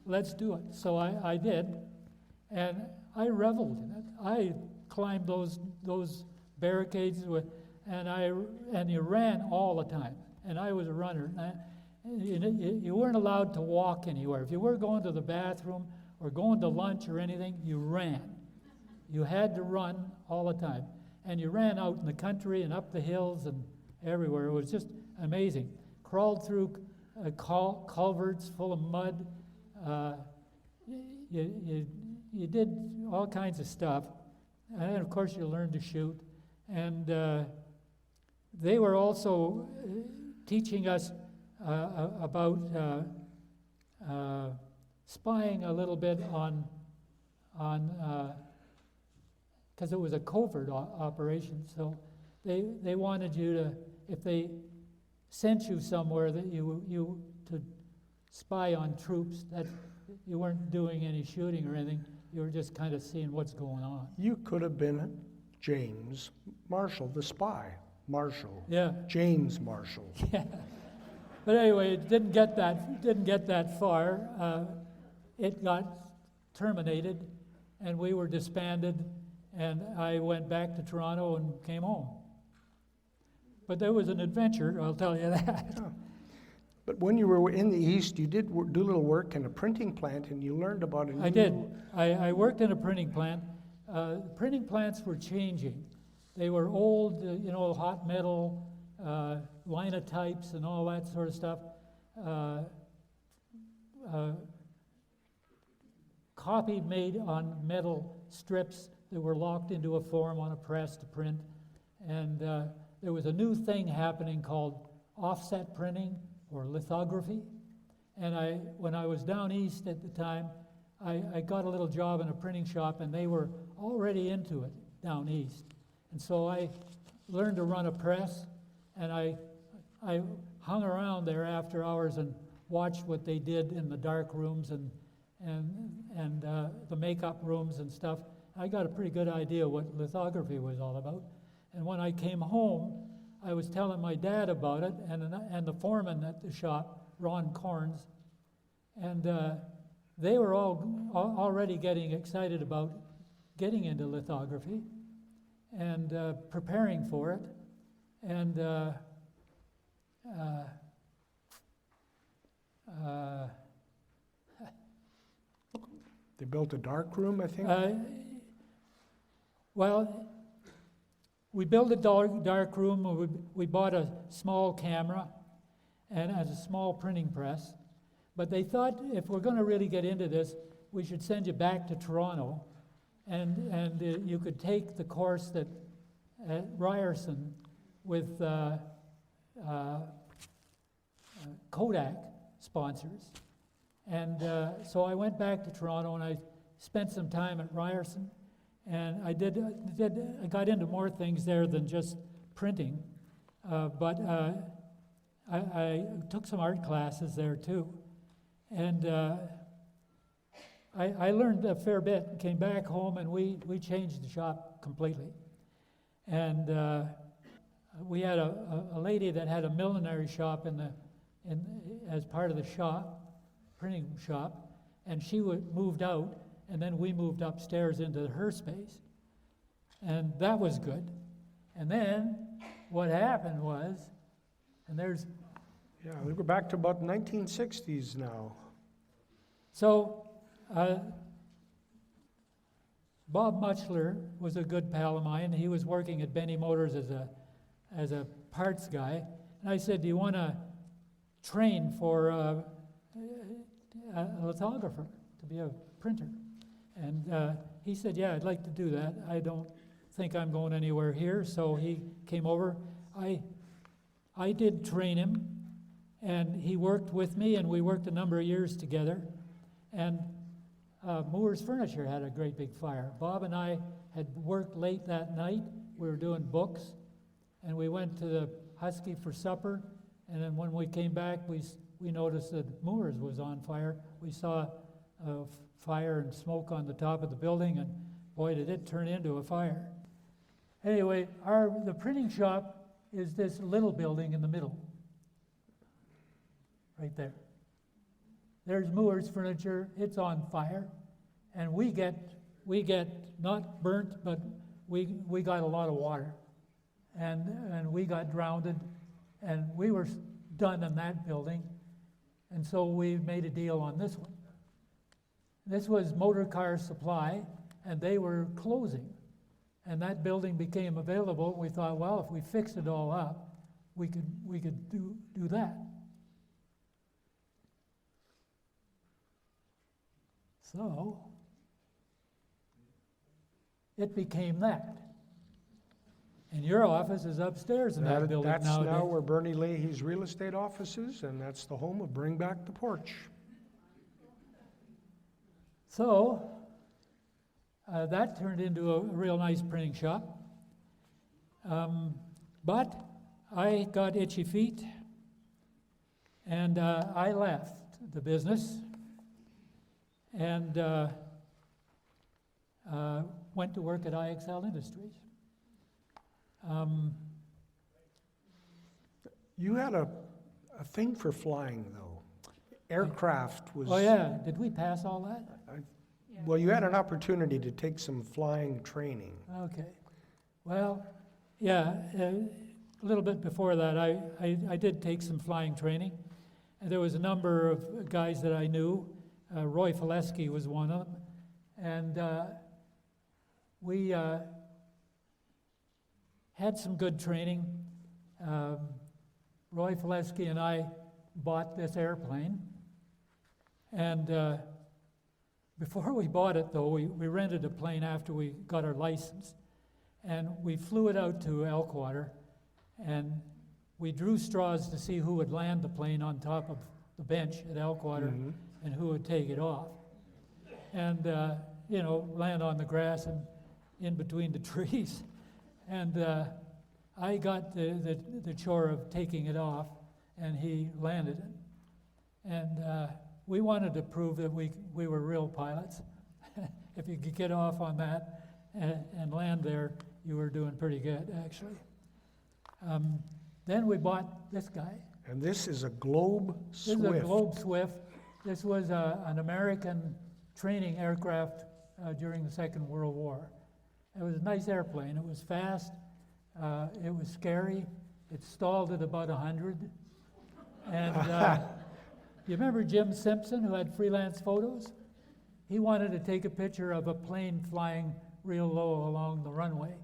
let's do it. So I did, and I reveled in it. I climbed those barricades and you ran all the time. And I was a runner. You weren't allowed to walk anywhere. If you were going to the bathroom or going to lunch or anything, you ran. You had to run all the time. And you ran out in the country and up the hills and everywhere. It was just amazing. Crawled through culverts full of mud. You did all kinds of stuff. And of course you learned to shoot. And they were also teaching us about spying a little bit on because it was a covert operation. So they wanted you to, if they sent you somewhere, that you to spy on troops, that you weren't doing any shooting or anything. You were just kind of seeing what's going on. You could have been James Marshall, the spy. Marshall. Yeah. James Marshall. Yeah. But anyway, it didn't get that far. It got terminated, and we were disbanded, and I went back to Toronto and came home. But there was an adventure, I'll tell you that. Yeah. But when you were in the East, you did do a little work in a printing plant, and you learned about it. I did. I worked in a printing plant. Printing plants were changing. They were old, hot metal, linotypes and all that sort of stuff. Copied, made on metal strips that were locked into a form on a press to print. And there was a new thing happening called offset printing or lithography. And when I was down east at the time, I got a little job in a printing shop, and they were already into it down east. And so I learned to run a press, and I hung around there after hours and watched what they did in the dark rooms and the makeup rooms and stuff. I got a pretty good idea what lithography was all about. And when I came home, I was telling my dad about it, and the foreman at the shop, Ron Corns, and they were all already getting excited about getting into lithography and preparing for it. And they built a dark room, I think? Well, we built a dark room. We bought a small camera and a small printing press. But they thought, if we're going to really get into this, we should send you back to Toronto, and you could take the course at Ryerson with Kodak sponsors. And so I went back to Toronto, and I spent some time at Ryerson, and I got into more things there than just printing, but I took some art classes there too. And I learned a fair bit and came back home, and we changed the shop completely. And we had a lady that had a millinery shop as part of the shop, printing shop, and she moved out, and then we moved upstairs into her space. And that was good. And then what happened was, and there's... Yeah, we go back to about 1960s now. So, Bob Muchler was a good pal of mine. He was working at Benny Motors as a parts guy. And I said, do you want to train for a lithographer, to be a printer? And he said, yeah, I'd like to do that. I don't think I'm going anywhere here. So he came over. I did train him, and he worked with me, and we worked a number of years together. And Moore's Furniture had a great big fire. Bob and I had worked late that night. We were doing books, and we went to the Husky for supper. And then when we came back, we noticed that Moore's was on fire. We saw fire and smoke on the top of the building, and boy, did it turn into a fire. Anyway, the printing shop is this little building in the middle, right there. There's Moore's Furniture. It's on fire, and we get not burnt, but we got a lot of water, and we got drowned, and we were done in that building, and so we made a deal on this one. This was Motor Car Supply, and they were closing, and that building became available. We thought, well, if we fixed it all up, we could do that. So it became that. And your office is upstairs in that building that's nowadays. now where Bernie Leahy's real estate office is, and that's the home of Bring Back the Porch. So that turned into a real nice printing shop. But I got itchy feet, and I left the business and went to work at IXL Industries. You had a thing for flying, though. Aircraft was... Oh, yeah. Did we pass all that? Well, you had an opportunity to take some flying training. Okay. Well, yeah, a little bit before that, I did take some flying training. And there was a number of guys that I knew. Roy Fileski was one of them. And we had some good training. Roy Fileski and I bought this airplane. And before we bought it, though, we rented a plane after we got our license. And we flew it out to Elkwater. And we drew straws to see who would land the plane on top of the bench at Elkwater and who would take it off. And, land on the grass and in between the trees. And I got the chore of taking it off, and he landed it. And we wanted to prove that we were real pilots. If you could get off on that and land there, you were doing pretty good, actually. Then we bought this guy. And this is a Globe Swift. This is a Globe Swift. This was an American training aircraft during the Second World War. It was a nice airplane. It was fast. It was scary. It stalled at about 100. And you remember Jim Simpson, who had freelance photos? He wanted to take a picture of a plane flying real low along the runway.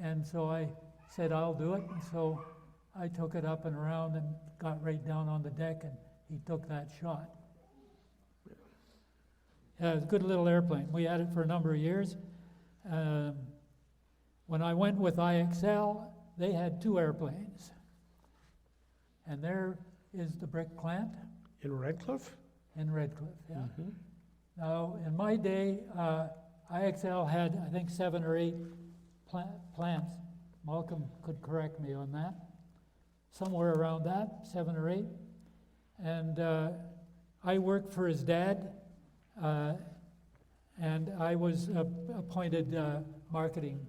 And so I said, I'll do it. And so I took it up and around and got right down on the deck, and he took that shot. Yeah, it was a good little airplane. We had it for a number of years. When I went with IXL, they had 2 airplanes. And there is the brick plant. In Redcliffe? In Redcliffe, yeah. Now, in my day, IXL had, I think, 7 or 8 plants. Malcolm could correct me on that. Somewhere around that, 7 or 8. And I worked for his dad and I was appointed marketing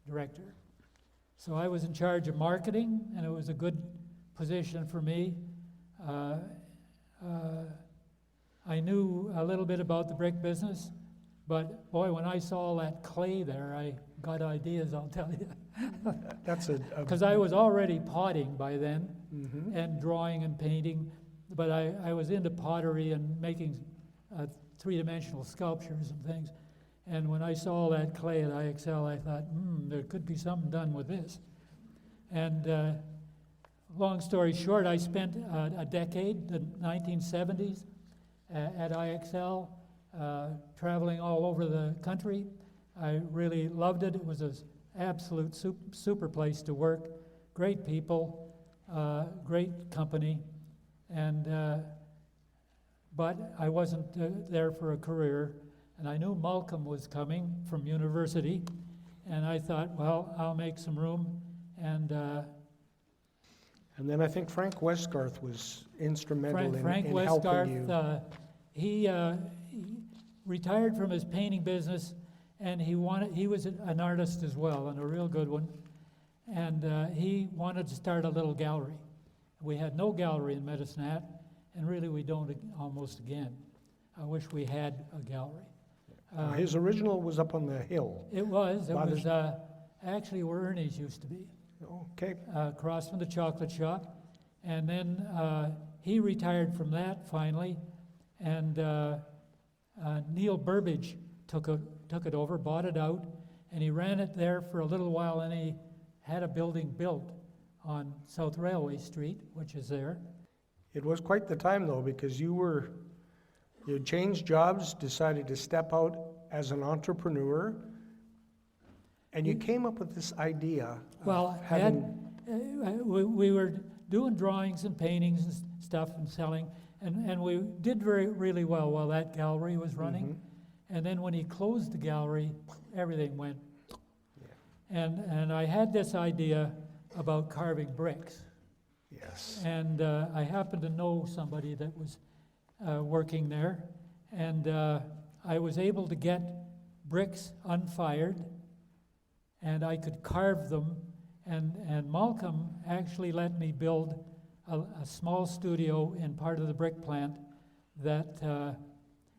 director. So I was in charge of marketing, and it was a good position for me. I knew a little bit about the brick business, but boy, when I saw all that clay there, I got ideas, I'll tell you. That's Because I was already potting by then, Mhm. and drawing and painting, but I was into pottery and making three-dimensional sculptures and things. And when I saw all that clay at IXL, I thought, there could be something done with this. And long story short, I spent a decade, the 1970s, at IXL, traveling all over the country. I really loved it. It was an absolute super place to work. Great people, great company, and but I wasn't there for a career. And I knew Malcolm was coming from university, and I thought, well, I'll make some room. And then I think Frank Westgarth was instrumental Frank in helping Westgarth, you. he retired from his painting business, and he was an artist as well, and a real good one. And he wanted to start a little gallery. We had no gallery in Medicine Hat, and really we don't almost again. I wish we had a gallery. His original was up on the hill. It was actually where Ernie's used to be. Okay. Across from the chocolate shop. And then he retired from that finally, and Neil Burbage took it over, bought it out, and he ran it there for a little while, and he had a building built on South Railway Street, which is there. It was quite the time, though, because you changed jobs, decided to step out as an entrepreneur, and you came up with this idea of having... we were doing drawings and paintings and stuff and selling, and we did really well while that gallery was running. Mm-hmm. And then when he closed the gallery, everything went. Yeah. And I had this idea about carving bricks. Yes. And I happened to know somebody that was working there, and I was able to get bricks unfired, and I could carve them, and Malcolm actually let me build a small studio in part of the brick plant that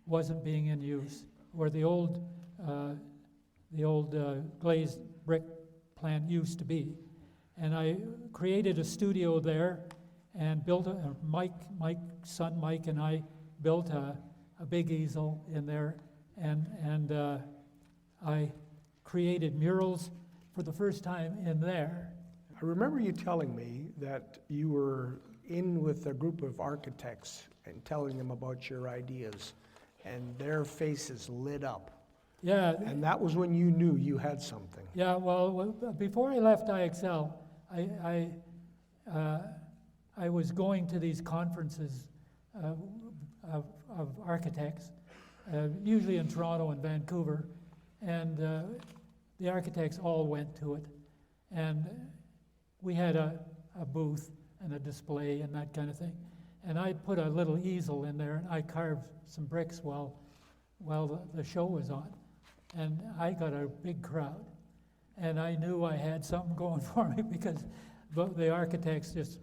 wasn't being in use, where the old glazed brick plant used to be. And I created a studio there and built Mike's son Mike and I built a big easel in there, and I created murals for the first time in there. I remember you telling me that you were in with a group of architects and telling them about your ideas, and their faces lit up. Yeah. And that was when you knew you had something. Yeah, well, before I left IXL, I was going to these conferences of architects, usually in Toronto and Vancouver, and the architects all went to it. And we had a booth and a display and that kind of thing. And I put a little easel in there, and I carved some bricks while the show was on. And I got a big crowd. And I knew I had something going for me because the architects just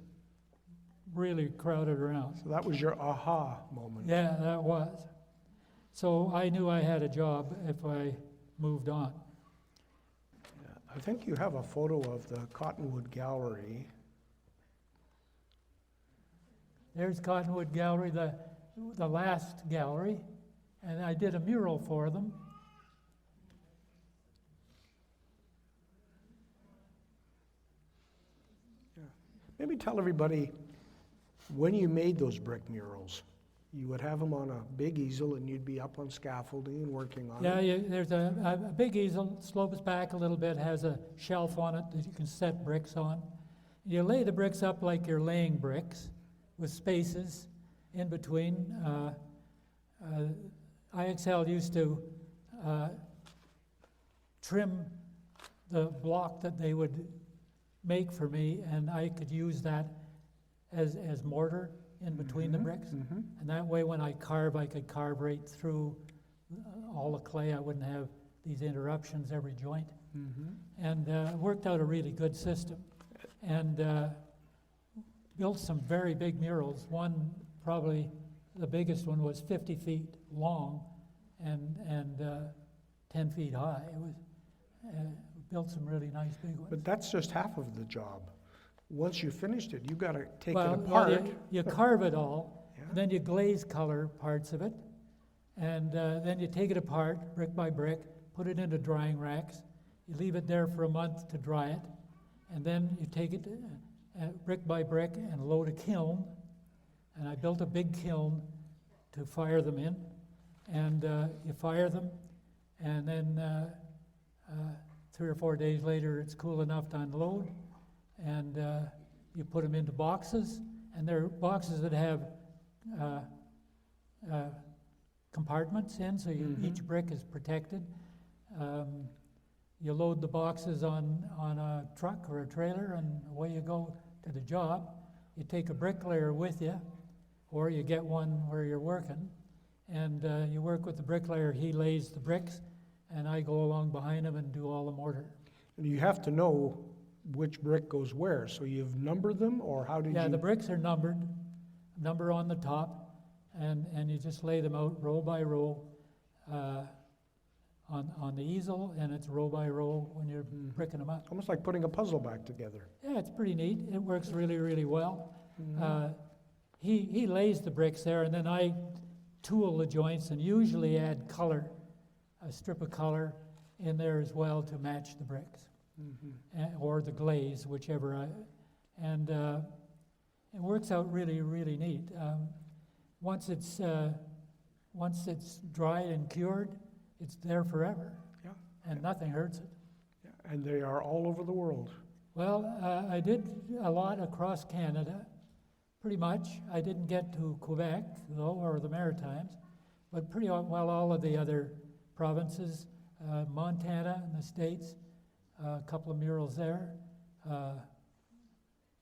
really crowded around. So that was your aha moment. Yeah, that was. So I knew I had a job if I moved on. I think you have a photo of the Cottonwood Gallery. There's Cottonwood Gallery, the last gallery, and I did a mural for them. Yeah. Maybe tell everybody, when you made those brick murals, you would have them on a big easel and you'd be up on scaffolding and working on it. Yeah, there's a big easel, slopes back a little bit, has a shelf on it that you can set bricks on. You lay the bricks up like you're laying bricks with spaces in between. IXL used to trim the block that they would make for me, and I could use that as mortar in between the bricks. Mm-hmm. And that way when I could carve right through all the clay. I wouldn't have these interruptions every joint. Mm-hmm. And worked out a really good system. And built some very big murals. One, probably the biggest one, was 50 feet long and 10 feet high. It was built some really nice big ones. But that's just half of the job. Once you finished it, you've got to take it Well, apart. you carve it all, Yeah. then you glaze color parts of it, and then you take it apart brick by brick, put it into drying racks. You leave it there for a month to dry it, and then you take it brick by brick and load a kiln. And I built a big kiln to fire them in, and you fire them, and then 3 or 4 days later it's cool enough to unload, and you put them into boxes, and they're boxes that have compartments in, so each brick is protected. You load the boxes on a truck or a trailer, and away you go to the job. You take a bricklayer with you, or you get one where you're working, and you work with the bricklayer. He lays the bricks, and I go along behind him and do all the mortar. And you have to know which brick goes where. So you've numbered them, or how did you? Yeah, the bricks are numbered, number on the top, and you just lay them out row by row on the easel, and it's row by row when you're bricking them up. Almost like putting a puzzle back together. Yeah, it's pretty neat. It works really, really well. Mm-hmm. He lays the bricks there, and then I tool the joints and usually add color, a strip of color in there as well to match the bricks, or the glaze, whichever. And it works out really, really neat. Once it's dried and cured, it's there forever. Yeah. And nothing hurts it. Yeah. And they are all over the world. Well, I did a lot across Canada, pretty much. I didn't get to Quebec, though, or the Maritimes, but pretty well all of the other provinces, Montana in the States, a couple of murals there.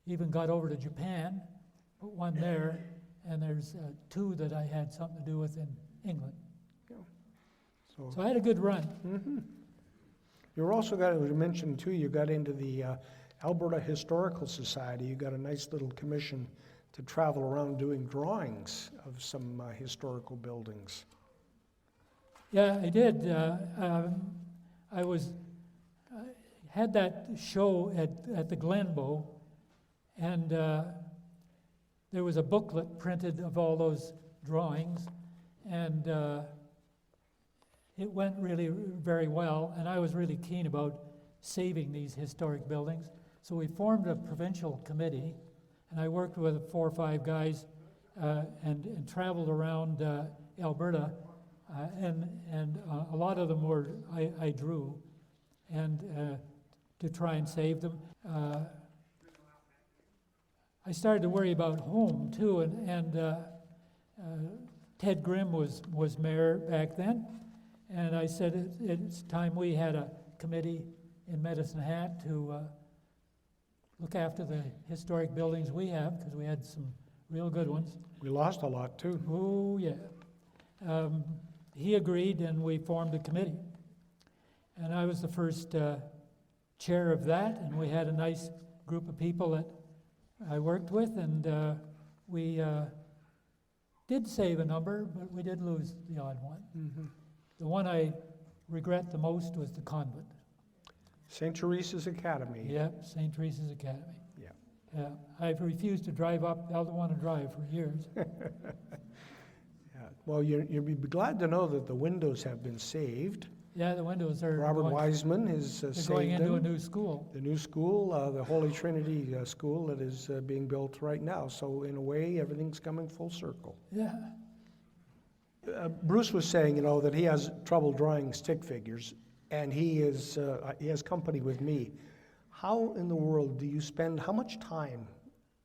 Even got over to Japan, put one there, and there's 2 that I had something to do with in England. Yeah. So I had a good run. Mm-hmm. You're also got, as you mentioned too, you got into the Alberta Historical Society. You got a nice little commission to travel around doing drawings of some historical buildings. Yeah, I did. I had that show at the Glenbow, and there was a booklet printed of all those drawings, and it went really very well, and I was really keen about saving these historic buildings. So we formed a provincial committee, and I worked with 4 or 5 guys and traveled around Alberta, and a lot of them were I drew, and to try and save them. I started to worry about home too, and Ted Grimm was mayor back then, and I said it's time we had a committee in Medicine Hat to look after the historic buildings we have, because we had some real good ones. We lost a lot too. Oh, yeah. He agreed, and we formed a committee. And I was the first chair of that, and we had a nice group of people that I worked with, and we did save a number, but we did lose the odd one. Mm-hmm. The one I regret the most was the convent. St. Teresa's Academy. Yep, St. Teresa's Academy. Yeah. Yeah, I've refused to drive up Eldawana Drive for years. Yeah. Well, you'll be glad to know that the windows have been saved. Yeah, the windows are Robert going, Wiseman has they're saved going into them. a new school. The new school, the Holy Trinity School that is being built right now. So in a way, everything's coming full circle. Yeah. Bruce was saying, that he has trouble drawing stick figures, and he has company with me. How in the world do you spend, how much time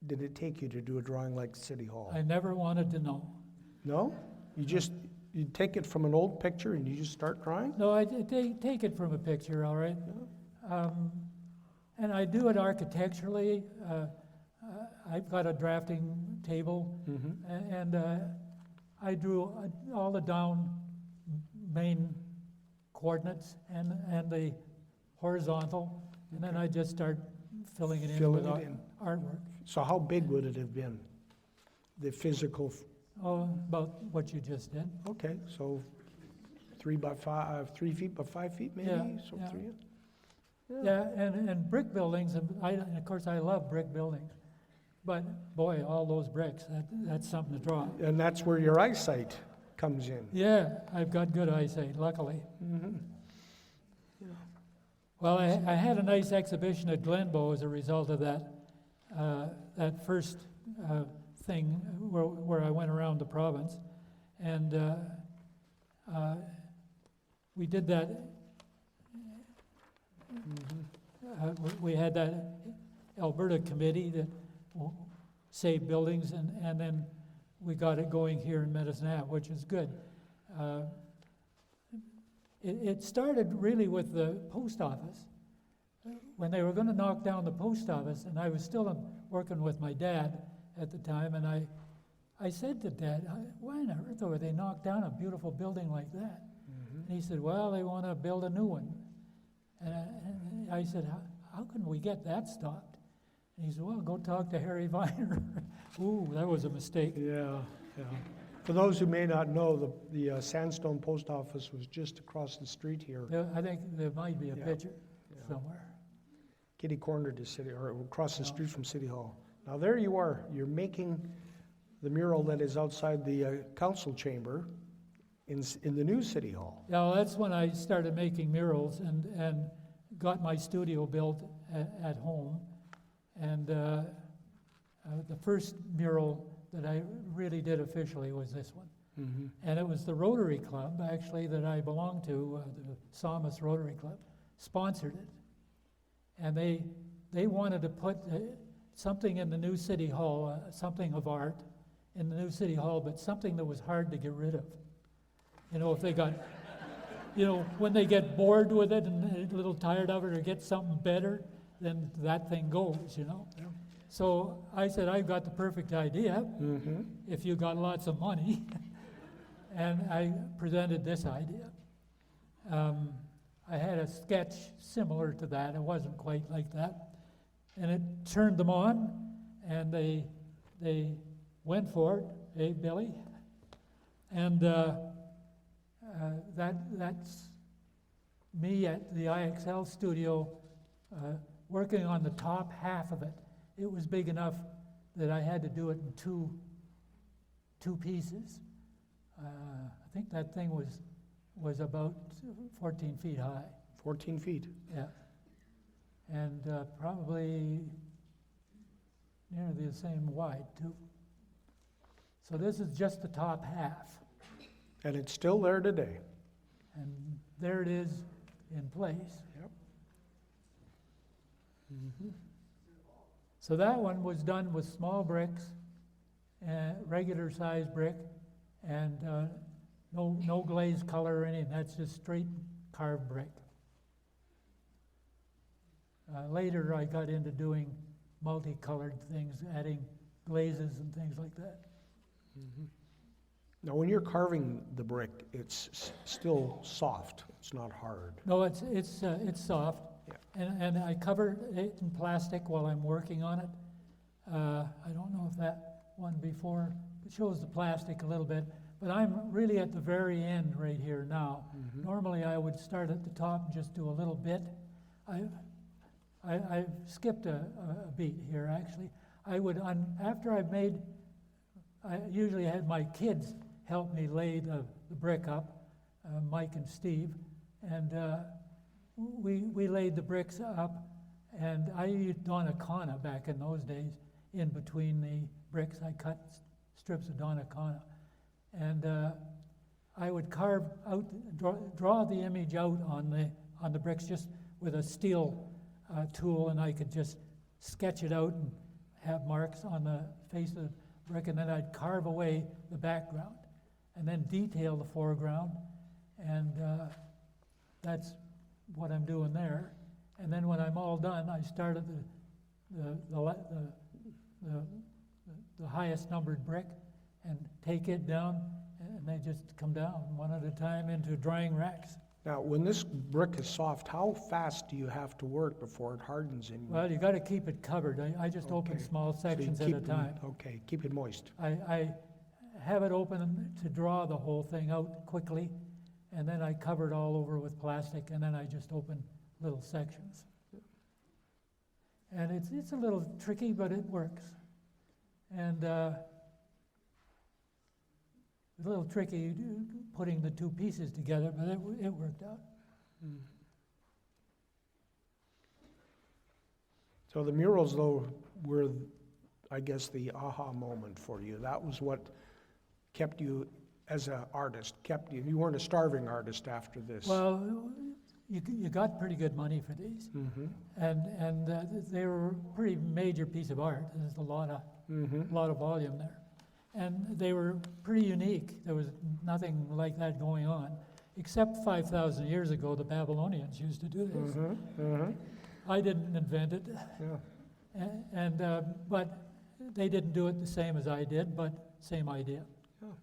did it take you to do a drawing like City Hall? I never wanted to know. No? You take it from an old picture and you just start drawing? No, I take it from a picture, all right. And I do it architecturally. I've got a drafting table, and I drew all the down main coordinates and the horizontal, and then I just start filling it in with artwork. So how big would it have been? The physical? Oh, about what you just did. Okay, so 3 by 5, 3 feet by 5 feet maybe? Yeah, So yeah. 3? Yeah, and brick buildings, and of course I love brick buildings, but boy, all those bricks, that's something to draw. And that's where your eyesight comes in. Yeah, I've got good eyesight, luckily. Well, I had a nice exhibition at Glenbow as a result of that first thing where I went around the province, and we did that. We had that Alberta committee that saved buildings, and then we got it going here in Medicine Hat, which is good. It started really with the post office. When they were going to knock down the post office, and I was still working with my dad at the time, and I said to Dad, why on earth would they knock down a beautiful building like that? And he said, well, they want to build a new one. And I said, how can we get that stopped? And he said, well, go talk to Harry Viner. Ooh, that was a mistake. Yeah. For those who may not know, the Sandstone Post Office was just across the street here. I think there might be a picture somewhere. Kitty corner to City, or across the street from City Hall. Now there you are. You're making the mural that is outside the council chamber in the new City Hall. Yeah, well, that's when I started making murals and got my studio built at home. And the first mural that I really did officially was this one. And it was the Rotary Club, actually, that I belonged to, the Psalmist Rotary Club, sponsored it. And they wanted to put something in the new City Hall, something of art in the new City Hall, but something that was hard to get rid of. You know, if they got, when they get bored with it and a little tired of it or get something better, then that thing goes, Yeah. So I said, I've got the perfect idea if you got lots of money. And I presented this idea. I had a sketch similar to that. It wasn't quite like that. And it turned them on, and they went for it, hey, Billy? And that's me at the IXL studio working on the top half of it. It was big enough that I had to do it in two pieces. I think that thing was about 14 feet high. 14 feet. Yeah. And probably nearly the same wide, too. So this is just the top half. And it's still there today. And there it is in place. Yep. So that one was done with small bricks, regular size brick, and no glazed color or anything. That's just straight carved brick. Later I got into doing multicolored things, adding glazes and things like that. Now when you're carving the brick, it's still soft. It's not hard. No, it's soft. Yeah. And I cover it in plastic while I'm working on it. I don't know if that one before shows the plastic a little bit, but I'm really at the very end right here now. Normally I would start at the top and just do a little bit. I've skipped a beat here actually. After I've made, I usually had my kids help me lay the brick up, Mike and Steve, and we laid the bricks up, and I used Donnacona back in those days. In between the bricks, I cut strips of Donnacona, and I would carve out, draw the image out on the bricks just with a steel tool, and I could just sketch it out and have marks on the face of the brick, and then I'd carve away the background, and then detail the foreground, and that's what I'm doing there. And then when I'm all done, I start at the highest numbered brick and take it down and they just come down one at a time into drying racks. Now, when this brick is soft, how fast do you have to work before it hardens in? Well, you got to keep it covered. I just open Okay. small So you sections at keep a time. Okay, keep it moist. I have it open to draw the whole thing out quickly, and then I cover it all over with plastic, and then I just open little sections. And it's a little tricky, but it works. And it's a little tricky putting the two pieces together, but it worked out. So the murals, though, were, I guess, the aha moment for you. That was what kept you as an artist, kept you. You weren't a starving artist after this. Well, you got pretty good money for these, and they were a pretty major piece of art. There's a lot of volume there, and they were pretty unique. There was nothing like that going on, except 5,000 years ago. The Babylonians used to do this. I didn't invent it, but they didn't do it the same as I did, but same idea. Yeah.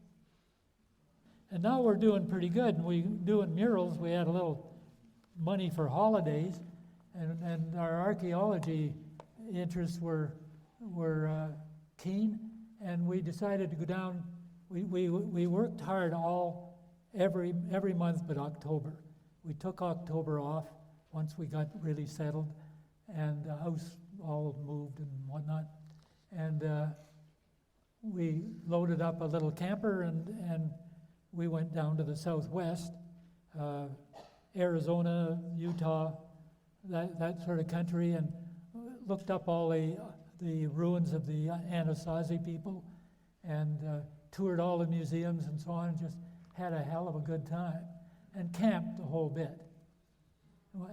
And now we're doing pretty good. And we doing murals. We had a little money for holidays, and our archaeology interests were keen, and we decided to go down. We worked hard every month but October. We took October off once we got really settled, and the house all moved and whatnot, and we loaded up a little camper and we went down to the southwest, Arizona, Utah, that sort of country, and looked up all the ruins of the Anasazi people, and toured all the museums and so on, and just had a hell of a good time, and camped the whole bit.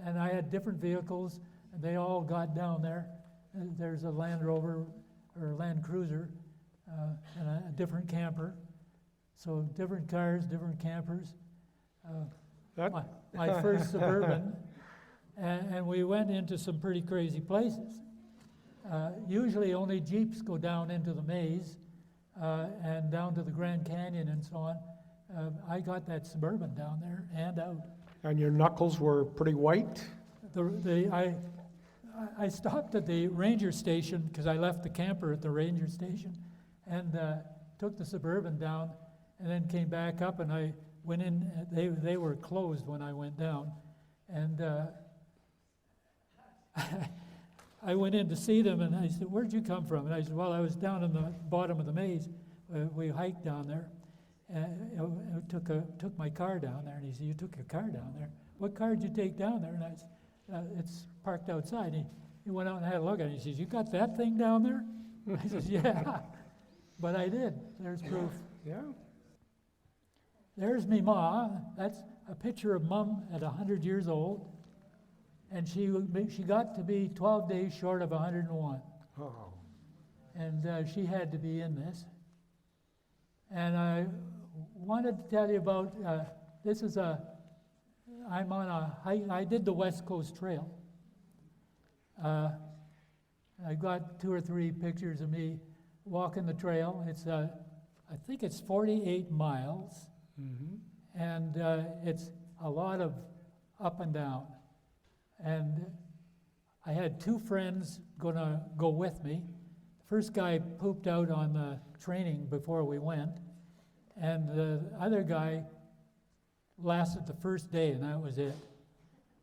And I had different vehicles, and they all got down there. There's a Land Rover or Land Cruiser and a different camper. So different cars, different campers. My first Suburban, and we went into some pretty crazy places. Usually only Jeeps go down into the maze and down to the Grand Canyon and so on. I got that Suburban down there and out. And your knuckles were pretty white? I stopped at the ranger station because I left the camper at the ranger station, and took the Suburban down, and then came back up, and I went in. They were closed when I went down, and I went in to see them, and I said, "Where'd you come from?" And I said, "Well, I was down in the bottom of the maze. We hiked down there, and I took my car down there." And he said, "You took your car down there? What car did you take down there?" And I said, "It's parked outside." He went out and had a look at it. He says, "You got that thing down there?" I says, "Yeah." But I did. There's proof. Yeah. There's me ma. That's a picture of Mum at 100 years old. And she got to be 12 days short of 101. Oh. And she had to be in this. And I wanted to tell you about, I'm on a hike. I did the West Coast Trail. I got 2 or 3 pictures of me walking the trail. I think it's 48 miles. And it's a lot of up and down. And I had 2 friends gonna go with me. The first guy pooped out on the training before we went, and the other guy lasted the first day, and that was it.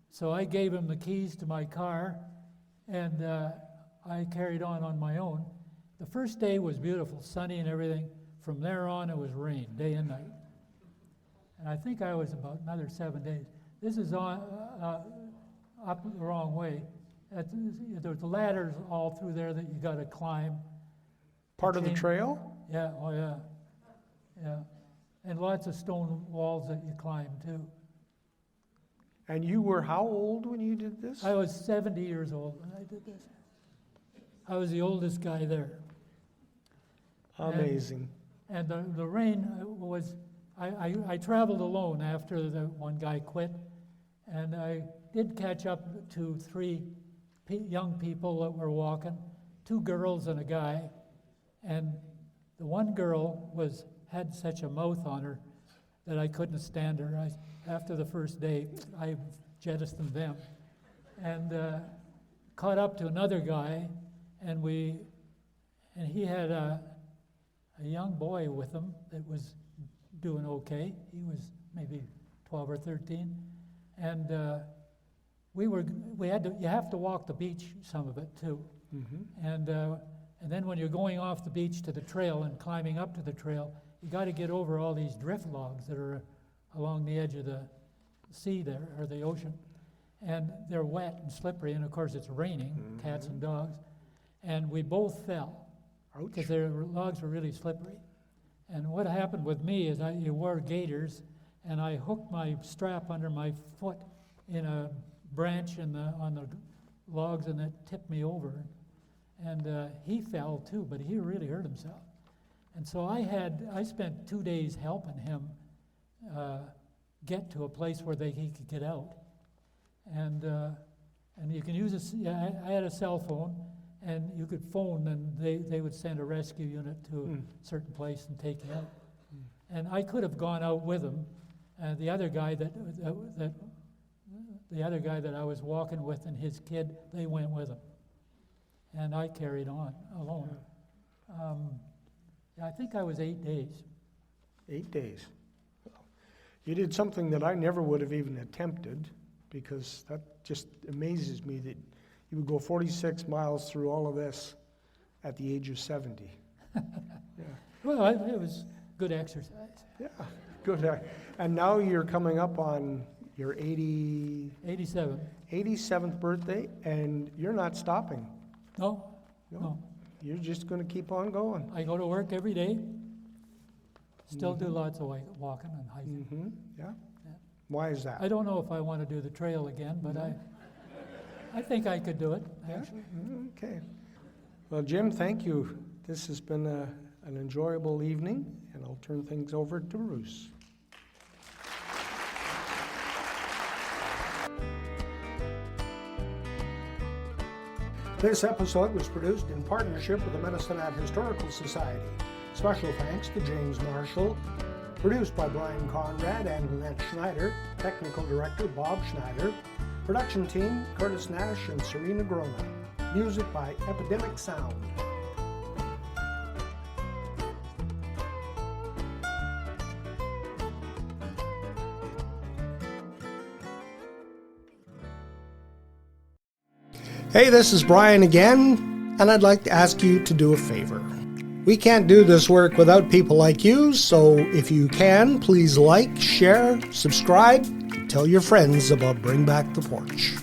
So I gave him the keys to my car, and I carried on my own. The first day was beautiful, sunny and everything. From there on, it was rain, day and night. And I think I was about another 7 days. This is up the wrong way. There's ladders all through there that you got to climb. Part of the trail? Yeah, oh yeah, yeah. And lots of stone walls that you climb too. And you were how old when you did this? I was 70 years old when I did this. I was the oldest guy there. Amazing. And the rain was, I traveled alone after the one guy quit, and I did catch up to 3 young people that were walking, 2 girls and a guy, and the one girl had such a mouth on her that I couldn't stand her. After the first day, I jettisoned them, and caught up to another guy, and he had a young boy with him that was doing okay. He was maybe 12 or 13, and you have to walk the beach, some of it too. Mm-hmm. And then when you're going off the beach to the trail and climbing up to the trail, you got to get over all these drift logs that are along the edge of the sea there, or the ocean. And they're wet and slippery, and of course it's raining, mm-hmm. cats and dogs. And we both fell, because the logs were really slippery. And what happened with me is you wore gaiters, and I hooked my strap under my foot in a branch on the logs, and it tipped me over. And he fell too, but he really hurt himself. And so I spent 2 days helping him get to a place where he could get out. And you can use I had a cell phone, and you could phone, and they would send a rescue unit to a certain place and take you out. And I could have gone out with him, and the other guy that I was walking with and his kid, they went with him, and I carried on alone. I think I was 8 days. 8 days. You did something that I never would have even attempted, because that just amazes me that you would go 46 miles through all of this at the age of 70. Yeah. Well, it was good exercise. Yeah, good. And now you're coming up on your 87th birthday, and you're not stopping. No. You're just going to keep on going. I go to work every day. Still do lots of walking and hiking. Mm-hmm. Yeah. Why is that? I don't know if I want to do the trail again, but I think I could do it, actually. Yeah? Okay. Well, Jim, thank you. This has been an enjoyable evening, and I'll turn things over to Bruce. This episode was produced in partnership with the Medicine Hat Historical Society. Special thanks to James Marshall. Produced by Brian Konrad and Lynette Schneider. Technical director Bob Schneider. Production team Curtis Nash and Serena Grona. Music by Epidemic Sound. Hey, this is Brian again, and I'd like to ask you to do a favor. We can't do this work without people like you, so if you can, please like, share, subscribe, and tell your friends about Bring Back the Porch.